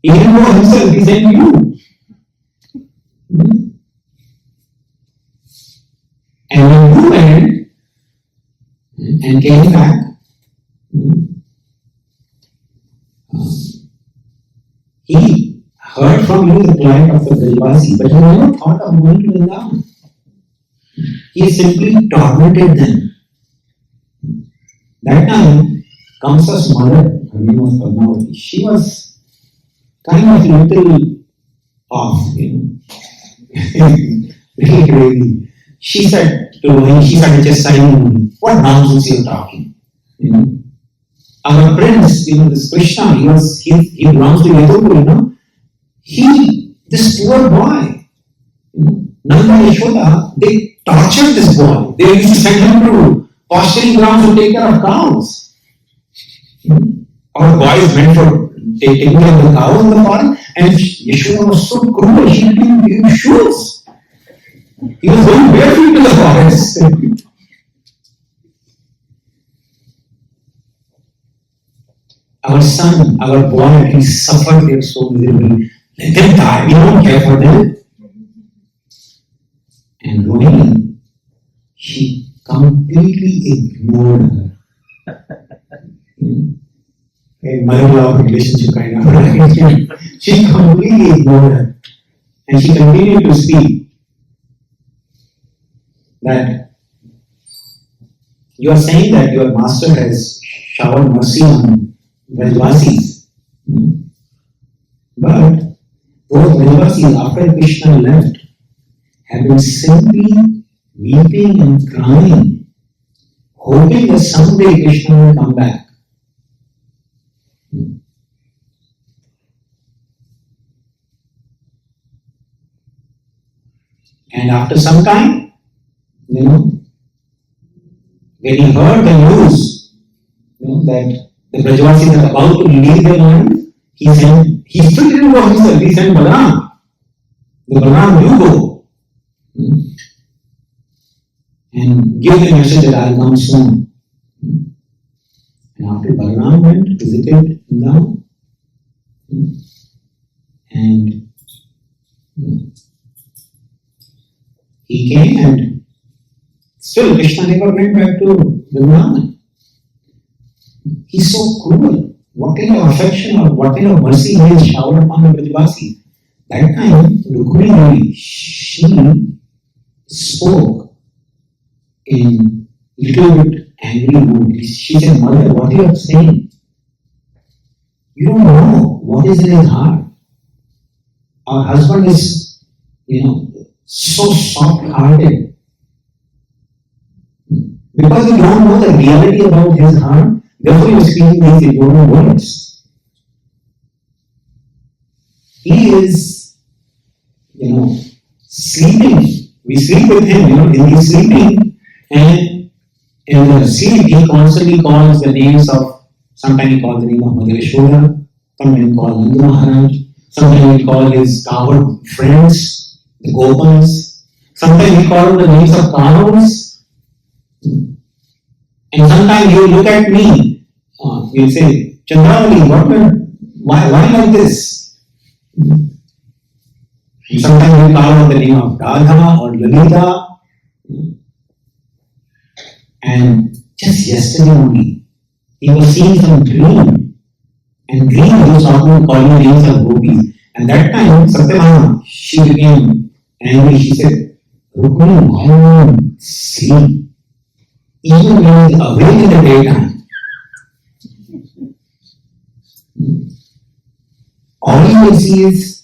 He didn't know himself, he said, you. And when you went, and came back. He heard from you the plight of the Bṛhad-bhāgavatāmṛta, but he never thought of going to Vrindavan. He simply tormented them. That time, Kamsa's mother, her name was Padmavati, she was kind of little off, really crazy. She said to him, she started just saying, what nonsense you're talking? Our prince, this Kṛṣṇa, he belongs to Yadurva, this poor boy, Nanda and Yashoda, they tortured this boy. They used to send him to pasturing grounds to take care of cows. Our boy is meant for taking care of the cows in the forest, and Yashoda was so cruel, she didn't give him shoes. He was going barefoot to the forest. Our son, our boy, he suffered there so miserably. Let them die, we don't care for them. And Rohini, she completely ignored her. A mother-in-law relationship kind of. She completely ignored her. And she continued to speak that you are saying that your master has showered mercy on Bṛhad-vasis. But those Bṛhad-vasis, after Kṛṣṇa left, have been simply weeping and crying, hoping that someday Kṛṣṇa will come back. And after some time, when he heard the news, that the Bṛhad-vasis are about to leave their land, he still didn't go himself, he sent Balaram. The Balaram, you go. And give the message that I'll come soon. And after Balaram went, visited Vrindavan, and he came, and still Kṛṣṇa never went back to Vrindavan. He's so cruel. What kind of affection or what kind of mercy he has showered upon the Bṛhad-vasis. That time, Rukmini, she spoke in little bit angry mood. She said, Mother, what are you saying? You don't know what is in his heart. Our husband is, so soft-hearted. Because you don't know the reality about his heart, therefore you are speaking these ignorant words. He is, sleeping. We sleep with him, he is sleeping, and in the sleep he constantly calls the names of, sometimes he calls the name of Mother Yashoda, sometimes he calls Nanda Maharaj, sometimes he calls his coward friends, the Gopals, sometimes he calls the names of cows, and sometimes he will look at me, he will say, Chandravali, why like this? And sometimes he will call out the name of Radha or Lalita. And just yesterday only, he was seeing some dream. And dream was often calling names of gopis. And that time, Satyabhama, she became angry. She said, Rukmini, why do you sleep? Even when he is awake in the daytime. All he will see is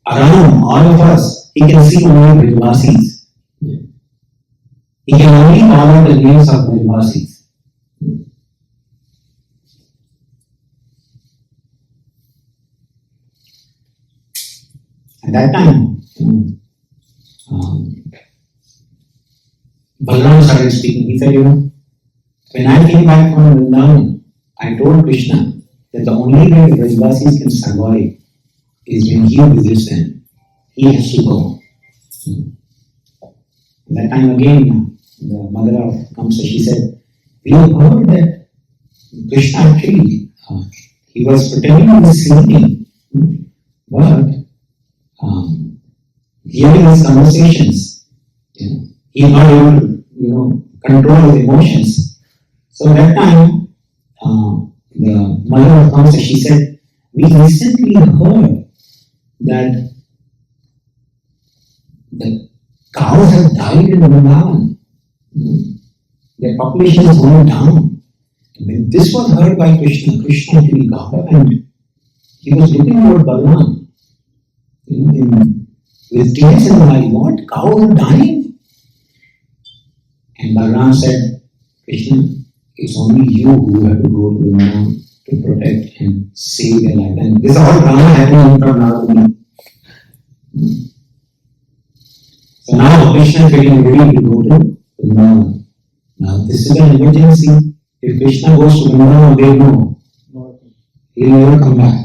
around all of us, he can see only Bṛhad-vasis. He can only call out the names of Bṛhad-vasis. At that time, Balaram started speaking. He said, when I came back from Vrindavan, I told Kṛṣṇa that the only way the Bṛhad-vasis can survive is when he visits them. He has to go. That time again, the mother of Kamsa, she said, we have heard that Kṛṣṇa actually, he was pretending to be sleeping, but hearing his conversations, he is not able to, control his emotions. So that time, the mother of Kṛṣṇa, she said, we recently heard that the cows have died in Vrindavan. Their population is going down. And when this was heard by Kṛṣṇa, Kṛṣṇa actually got up and he was looking toward Balaram. With tears in the eye, what? Cows are dying? And Balaram said, Kṛṣṇa, it's only you who have to go to Vrindavan to protect and save their life. And this is all drama happening in front of me. So now Kṛṣṇa is getting ready to go to Vrindavan. Now this is an emergency. If Kṛṣṇa goes to Vrindavan, they know he will never come back.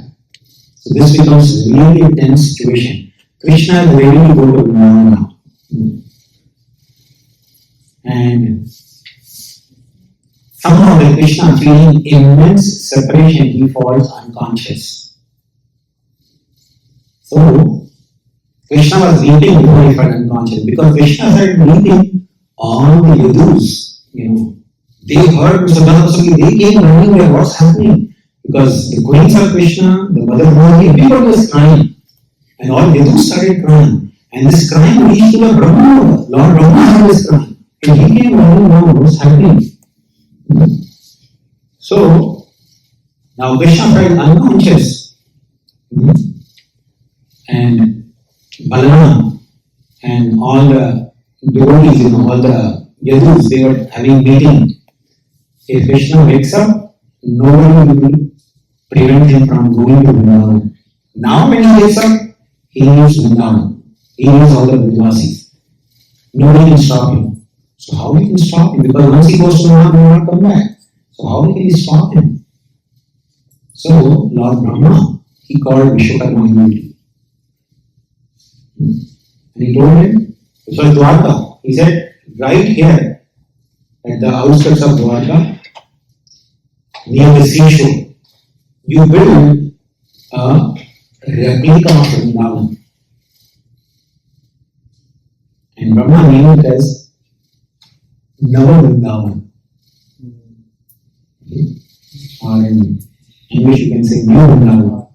So this becomes a really a tense situation. Kṛṣṇa is ready to go to Vrindavan now. And somehow when Kṛṣṇa feeling immense separation, he falls unconscious. So Kṛṣṇa was weeping before he fell unconscious because Kṛṣṇa started meeting all the yadus. They heard Śaṅkarānanda, they came running there, what's happening? Because the queens of Kṛṣṇa, the mother of Bṛhad, everybody was crying. And all yadus started crying. And this crying reached to the Brahma. Lord Brahma was crying. And he came running around, what's happening? So, now Kṛṣṇa felt unconscious. And Balaram and all the devotees, all the yadus, they were having meeting. If Kṛṣṇa wakes up, nobody will prevent him from going to Vrindavan. Now when he wakes up, he knows Vrindavan. He knows all the Vrindavasis. Nobody can stop him. So how we can stop him? Because once he goes to Vrindavan, he will not come back. So how can we stop him? So Lord Brahma, he called Vishwakarma immediately. And he told him, this was Dwarka. He said, right here, at the outskirts of Dwarka, near the seashore, you build a replica of Vrindavan. And Brahma named it as Nava Vrindavan. Okay. Or in English you can say New Vrindavan.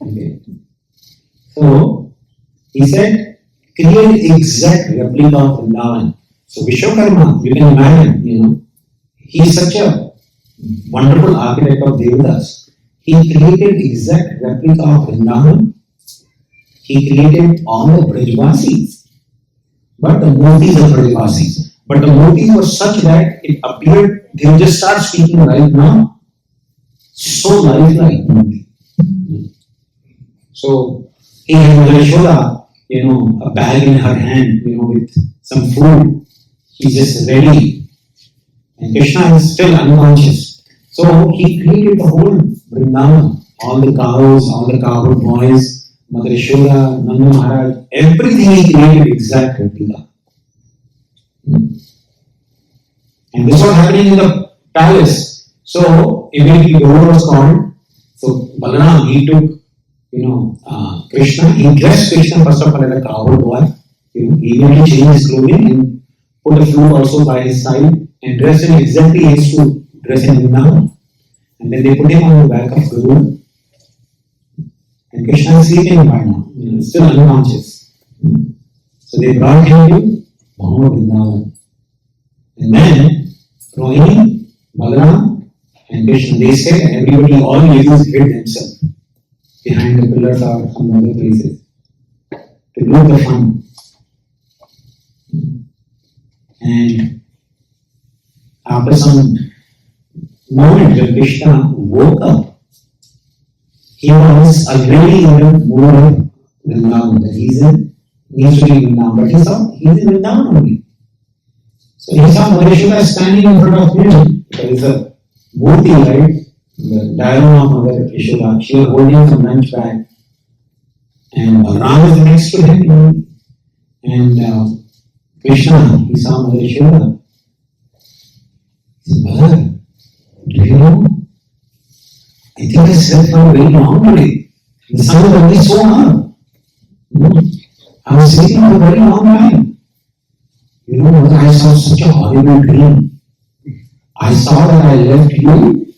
Okay. So, he said, create exact replica of Vrindavan. So Vishwakarma, you can imagine, he is such a wonderful architect of Devatas. He created exact replica of Vrindavan. He created all the Bṛhad-bhāgavatāmṛta, but the murtis of Bṛhad-bhāgavatāmṛta. But the murtis were such that it appeared, they will just start speaking right now. So lifelike. So he had Mother Yashoda, a bag in her hand, with some food. He's just ready. And Kṛṣṇa is still unconscious. So he created the whole Vrindavan, all the cows, all the cowherd boys, Mother Yashoda, Nanda Maharaj, everything he created exact replica. And this was happening in the palace. So immediately the door was called. So Balaram, he took, Kṛṣṇa, he dressed Kṛṣṇa first of all as a cowherd boy. He immediately changed his clothing and put a flute also by his side and dressed him exactly he used to dress in Vrindavan. And then they put him on the back of Garuda. And Kṛṣṇa is sleeping right now, still unconscious. So they brought him to Vrindavan. And then Rohini, Balaram, and Kṛṣṇa, they said everybody, all yadus hid themselves behind the pillars or some other places to do the fun. And after some moment when Kṛṣṇa woke up, he was already in the mood of Vrindavan, that he needs to be in Vrindavan, but he saw he is in Vrindavan only. So he saw Mother Yashoda standing in front of him. There is a murti, right? The diadem of Mother Yashoda. She was holding some lunch bag. And Balaram is next to him. And Kṛṣṇa, he saw Mother Yashoda. He said, Mother, do you know? I think I slept for a very long today. The sun is already so hot. I was sleeping for a very long time. Mother, I saw such a horrible dream. I saw that I left you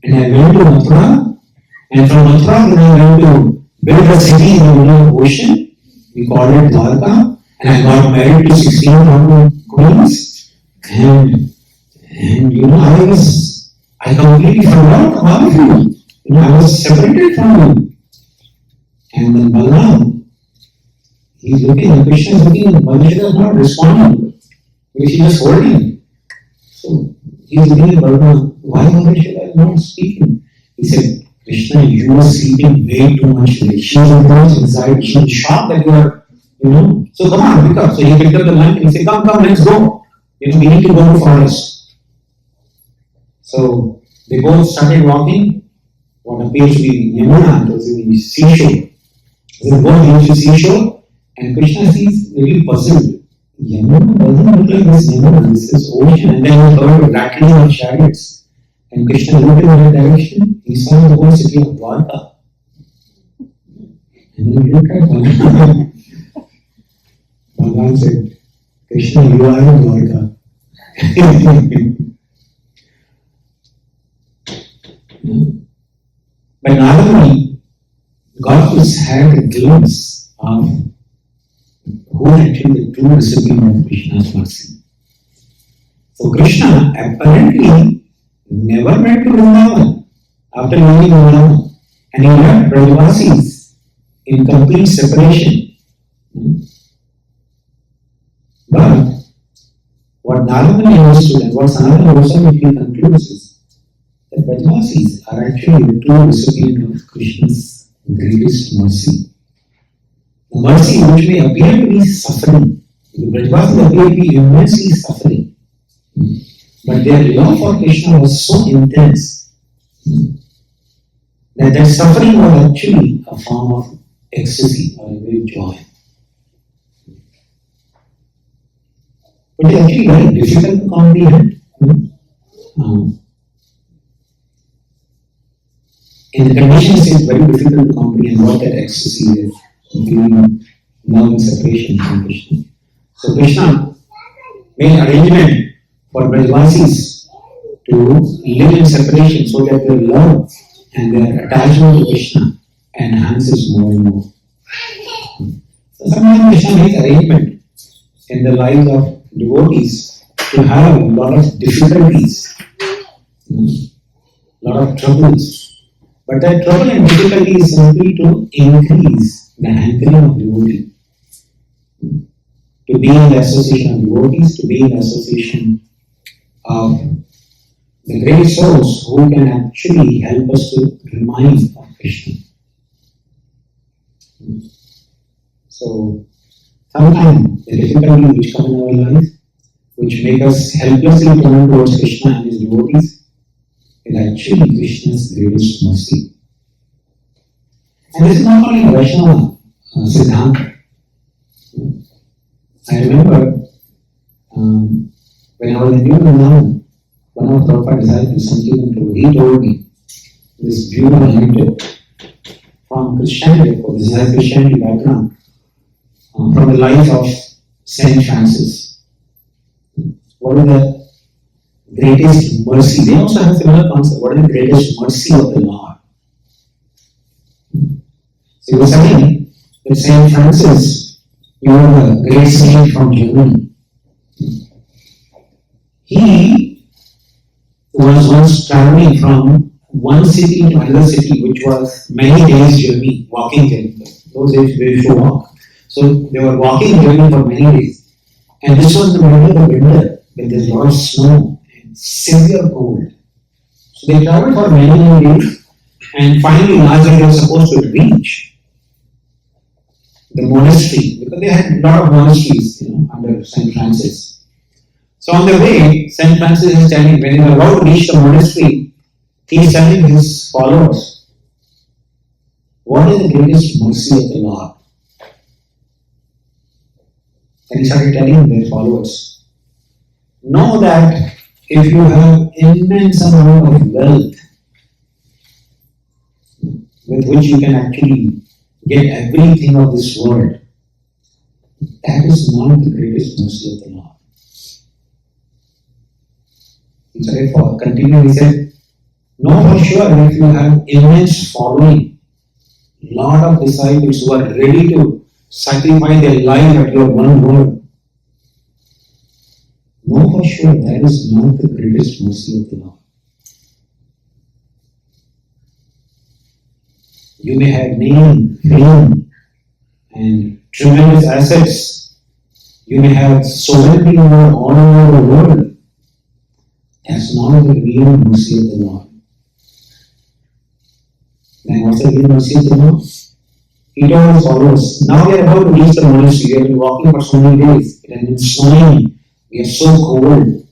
and I went to Mathura, and from Mathura then I went to build a city in the middle of the ocean. We called it Dwarka, and I got married to 16,000 queens. And I completely forgot about you. I was separated from you. And then Balaram, he's looking, and Krishna is looking, and Balaram is not responding. Because he's just holding. So he's looking at Balaram, why Balaram is not speaking? He said, Krishna, you are sleeping way too much today. She's inside, she's shocked that you are, So come on, pick up. So he picked up the lamp and he said, come, let's go. We need to go to the forest. So they both started walking. What appears to be Yamuna, it was the seashore. They both reached the seashore, and Krishna sees really puzzled. Yamuna doesn't look like this Yamuna, this is ocean. And then he heard a rattling of chariots. And Krishna looked in that direction, he saw the whole city of Dwarka. And then he looked at Balaram. Balaram said, Krishna, you are in Dwarka. But Narayana got to have a glimpse of who actually the true recipient of Krishna's mercy. So Krishna apparently never went to Vrindavan after leaving Vrindavan, and he left Brajavasis in complete separation. But what Narayana understood and what Sanatana Goswami concludes is that Brajavasis are actually the true recipient of Krishna's greatest mercy. The mercy which may appear to be suffering. The Brajavasis appear to be immensely suffering. But their love for Krishna was so intense that their suffering was actually a form of ecstasy or a great joy. But it's actually very difficult to comprehend. In the conditions, it's very difficult to comprehend what that ecstasy is, feeling love and separation from Krishna. So Krishna made arrangement for Brajavasis to live in separation so that their love and their attachment to Krishna enhances more and more. So sometimes Krishna makes arrangement in the lives of devotees to have a lot of difficulties, a lot of troubles. But that trouble and difficulty is simply to increase the hankering of devotee. To be in the association of devotees, to be in the association of the great souls who can actually help us to remind of Krishna. So, sometimes the difficulty which come in our life, which make us helplessly turn towards Krishna and his devotees, is actually Krishna's greatest mercy. And this is not only Vaishnava Siddhanta. I remember when I was in New Vrindavan, one of Prabhupada's disciples, Prabhu, he told me this beautiful anecdote from Christianity, this is a Christianity background, from the life of Saint Francis. What is the greatest mercy? They also have a similar concept. What is the greatest mercy of the Lord? So he was saying that Saint Francis, you are the great saint from Germany. He was once traveling from one city to another city, which was many days journey, walking journey. Those days they used to walk. So they were walking journey for many days. And this was the middle of the winter, when there's a lot of snow and severe cold. So they traveled for many days, and finally last day they were supposed to reach the monastery, because they had a lot of monasteries, under St. Francis. So on the way, St. Francis is telling, when they were about to reach the monastery, he is telling his followers, what is the greatest mercy of the Lord? And he started telling their followers, know that if you have immense amount of wealth with which you can actually get everything of this world, that is not the greatest mercy of the Lord. He said, for continue, he said, no, for sure, if you have immense following, lot of disciples who are ready to sacrifice their life at your one word, no, for sure, that is not the greatest mercy of the Lord. You may have name, fame, and tremendous assets. You may have sovereignty over all over the world. That's not the real mercy of the Lord. Then what's the real mercy of the Lord? He told his followers, now we are about to reach the monastery. We have been walking for so many days. It has been snowing. We are so cold.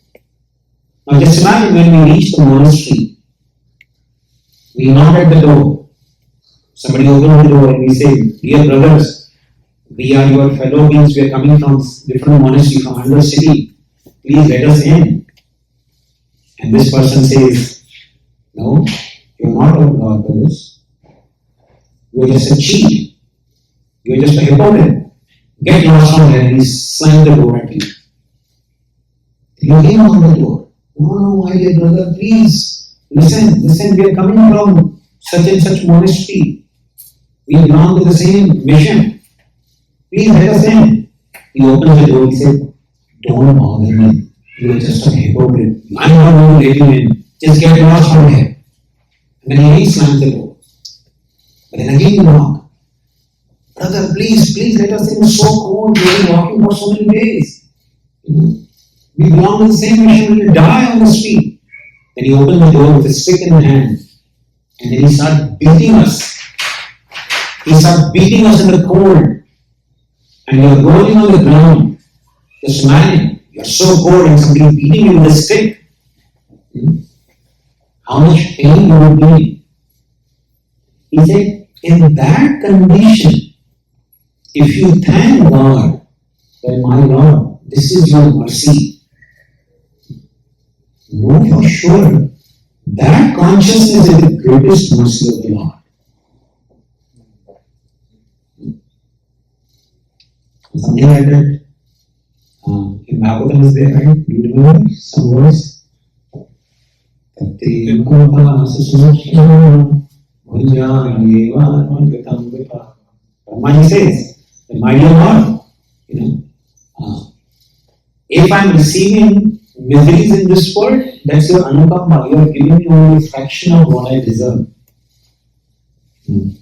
Now just imagine when we reach the monastery, we knock at the door. Somebody opens the door and we say, dear brothers, we are your fellow beings. We are coming from different monasteries from another city. Please let us in. And this person says, no, you are not our God, brothers. You are just a cheat. You are just a hypocrite. Get lost from here. And he slammed the door at you. You came on the door. No, my dear brother, please listen. We are coming from such and such monastery. We belong to the same mission. Please let us in. He opens the door. He said, don't bother me. You are just a hypocrite. I'm not going to let you in. Just get lost from here. And then he slams the door. But then again you knock. Brother, please let us in. It's so cold. We have been walking for so many days. We belong to the same mission. We will die on the street. Then he opened the door with a stick in the hand. And then he started beating us. He started beating us in the cold. And we are rolling on the ground. Just imagine, you are so cold and somebody beating you with a stick. How much pain you would be in. He said, in that condition, if you thank God, well, my Lord, this is your mercy. Know for sure that consciousness is the greatest mercy of the Lord. Something like that. In Bhagavatam is there, right? Do you remember some words? Brahma says, my dear Lord, if I am receiving miseries in this world, that's your anukamba. You are giving me only a fraction of what I deserve. And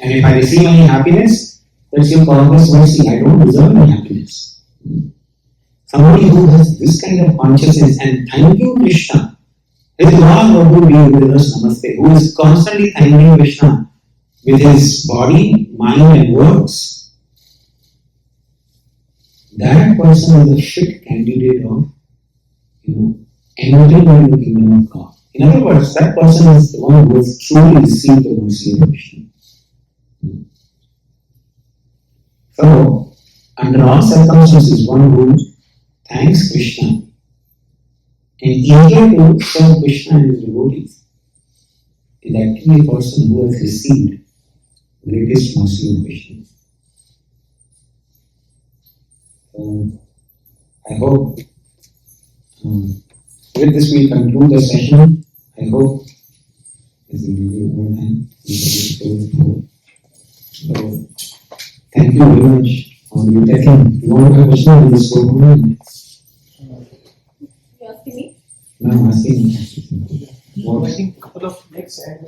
if I receive any happiness, that's your cosmic mercy. I don't deserve any happiness. Somebody who has this kind of consciousness, and thank you, Kṛṣṇa. There is one who will be with us, Namaste, who is constantly thanking Kṛṣṇa with his body, mind, and words. That person is a fit candidate of, entering into the kingdom of God. In other words, that person is the one who has truly received the mercy of Krishna. So, under all circumstances, one who thanks Krishna and eager to serve Krishna and his devotees is actually a person who has received greatest mercy of Krishna. So, I hope with this we conclude the session. I hope this will be one time. So, thank you very much for your taking. You want to have a question in this program? You asking me? No, I'm asking. I think a couple of minutes and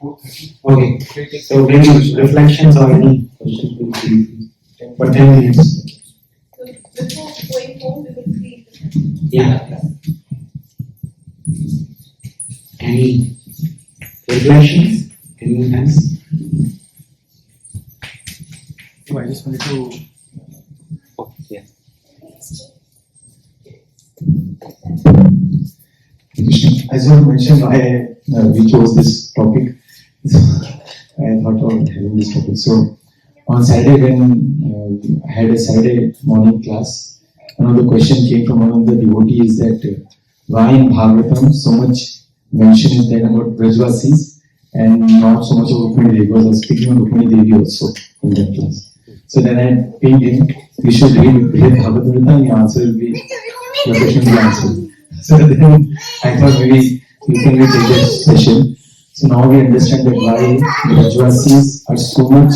4:30. Okay, so maybe reflections or any questions will be for 10 minutes. So before going home, we will see. Yeah. Any reflections? Anyone has? So I just wanted to. Oh, yeah. I just want to mention why we chose this topic. I thought of having this topic. So on Saturday, when I had a Saturday morning class, one of the questions came from one of the devotees that why in Bhagavatam so much mention is there about Brajvasis and not so much of Rukmini Devi, because I was speaking of Rukmini Devi also in that class. So then I pinged him, we should read Bṛhad-bhāgavatāmṛta and your answer will be, your question will be answered. So then I thought maybe we can take that session. So now we understand that why the Brajvasis are so much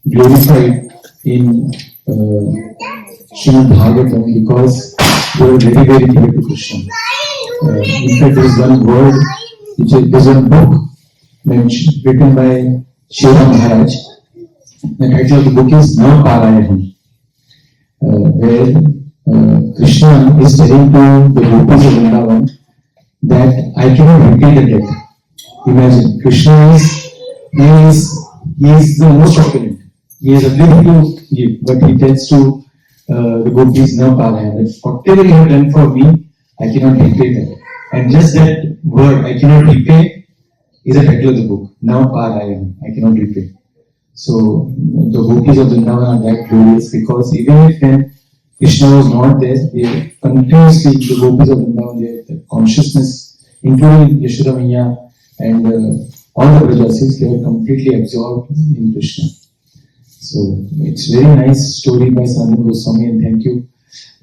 glorified in Bṛhad-bhāgavatāmṛta because they were very, very dear to Kṛṣṇa. In fact, there is one word, there's one book written by Shiva Maharaj. The title of the book is Now Parayana, where Kṛṣṇa is telling to the gopis of Vrindavan that I cannot repay the debt. Imagine, Kṛṣṇa is the most opulent. He has ability to give, but he tells to the gopis, Now Parayana, that whatever you have done for me, I cannot repay that. And just that word, I cannot repay, is the title of the book. Now Parayana, I cannot repay. So the gopis of Vrindavan are that glorious because even if then Kṛṣṇa was not there, they continuously, the gopis of Vrindavan, their consciousness, including Yashoda Maiya and all the Brajvasis, they were completely absorbed in Kṛṣṇa. So it's very nice story by Sanatana Goswami, and thank you.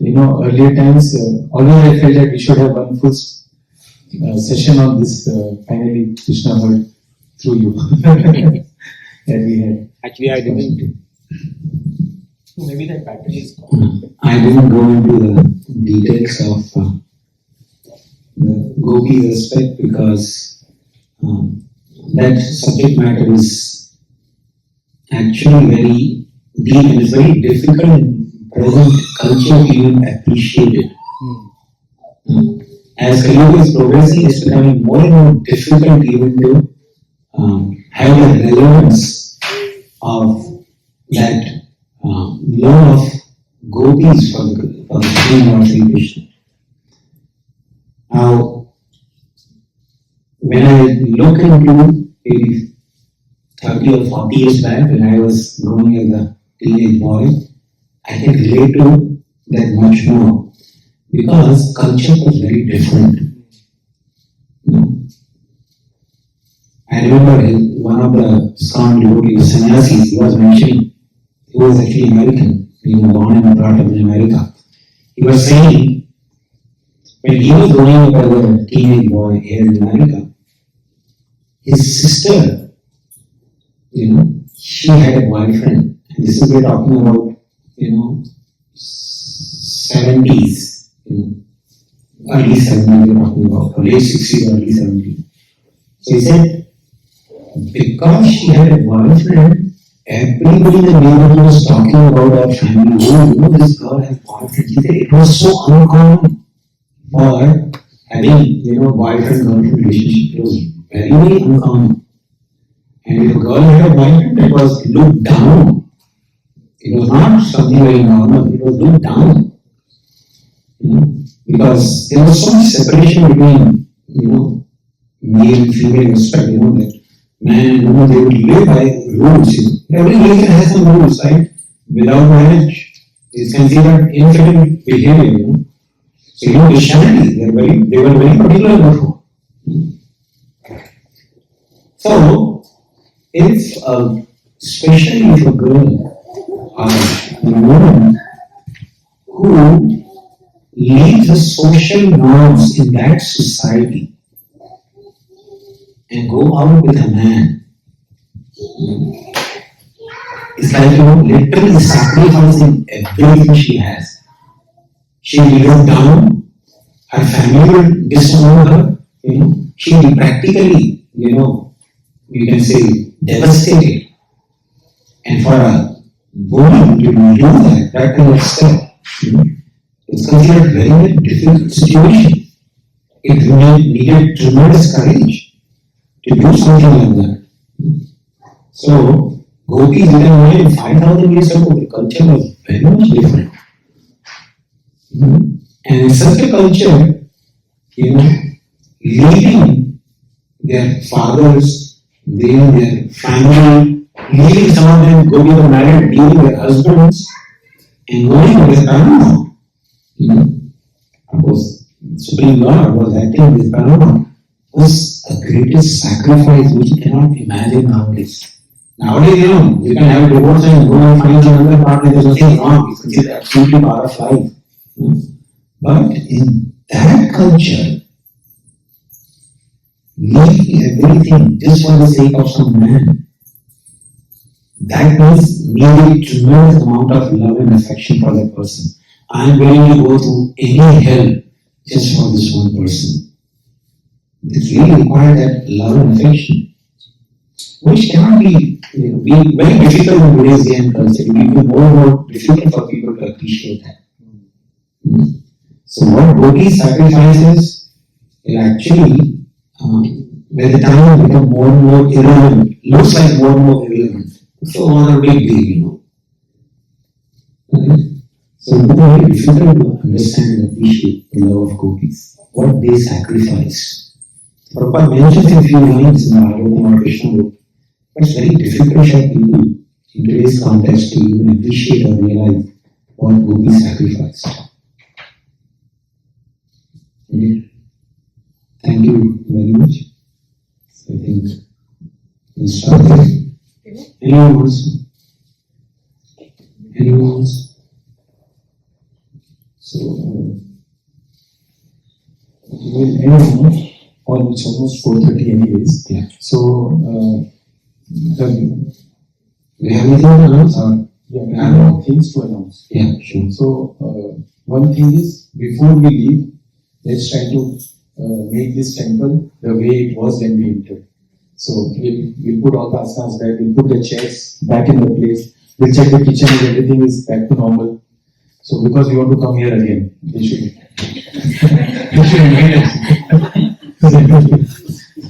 Earlier times, although I felt that we should have one full session on this, finally Kṛṣṇa heard through you that we had. Actually, I didn't. Maybe that battery is gone. I didn't go into the details of the gopis aspect because that subject matter is actually very deep and it's very difficult in present culture to even appreciate it. As Kali is progressing, it's becoming more and more difficult even to have the relevance of that law of gopis for the Supreme Lord Sri Krishna. Now, when I look into maybe 30 or 40 years back when I was growing as a teenage boy, I can relate to that much more because culture was very different. I remember one of the ISKCON devotees, sannyasis, he was mentioning, he was actually American, born and brought up in America. He was saying, when he was growing up as a teenage boy here in America, his sister, she had a boyfriend. And this is we're talking about, 70s, early 70s we're talking about, or late 60s, early 70s. So he said, because she had a boyfriend, everybody in the neighborhood was talking about our family. Oh, this girl has a boyfriend. He said it was so uncommon for having, boyfriend-girlfriend relationship. It was very, very uncommon. And if a girl had a boyfriend, it was looked down. It was not something very normal. It was looked down. Because there was so much separation between, male and female respect, that man and woman, they would live by rules. Every religion has some rules, right? Without marriage, it's considered infidel behavior, So, Christianity, they were very particular before. So, especially if a girl or a woman who leaves the social norms in that society and go out with a man, it's like, literally sacrificing everything she has. She will look down, her family will disown her, she will practically, you can say, devastated. And for a woman to do that kind of step, it's considered a very, very difficult situation. It needed tremendous courage to do something like that. So, gopis, even more than 5,000 years ago, the culture was very much different. And in such a culture, leaving their fathers, leaving their family, leaving some of them, gopis were married, leaving their husbands, and going with Paramount. Of course, Supreme Lord was acting with Paramount. Was the greatest sacrifice which you cannot imagine nowadays. Nowadays, you can have a divorce and go and find another partner, there's nothing wrong. It's considered absolutely part of life. But in that culture, leaving everything just for the sake of some man, that means needing tremendous amount of love and affection for that person. I am willing to go through any hell just for this one person. It really requires that love and affection, which cannot be, be very difficult in today's day and culture. It will be more and more difficult for people to appreciate that. So what Gopis sacrifices will actually, by the time become more and more irrelevant, looks like more and more irrelevant. So what a big deal, So it's very difficult to understand and appreciate the love of Gopis, what they sacrifice. Prabhupada mentions in few lines in the Bhagavatam or Kṛṣṇa book, but it's very difficult for people in today's context to even appreciate or realize what Gopis sacrificed. Okay. Thank you very much. So I think we'll start there. Anyone else? Anyone else? So, we'll end now, or it's almost 4:30 anyways. Yeah. So, We have anything to announce? we have more things to announce. Yeah, sure. So, one thing is, before we leave, let's try to make this temple the way it was when we entered. So, we'll put all the asanas back, we'll put the chairs back in the place, we'll check the kitchen if everything is back to normal. So, because we want to come here again, they should invite us.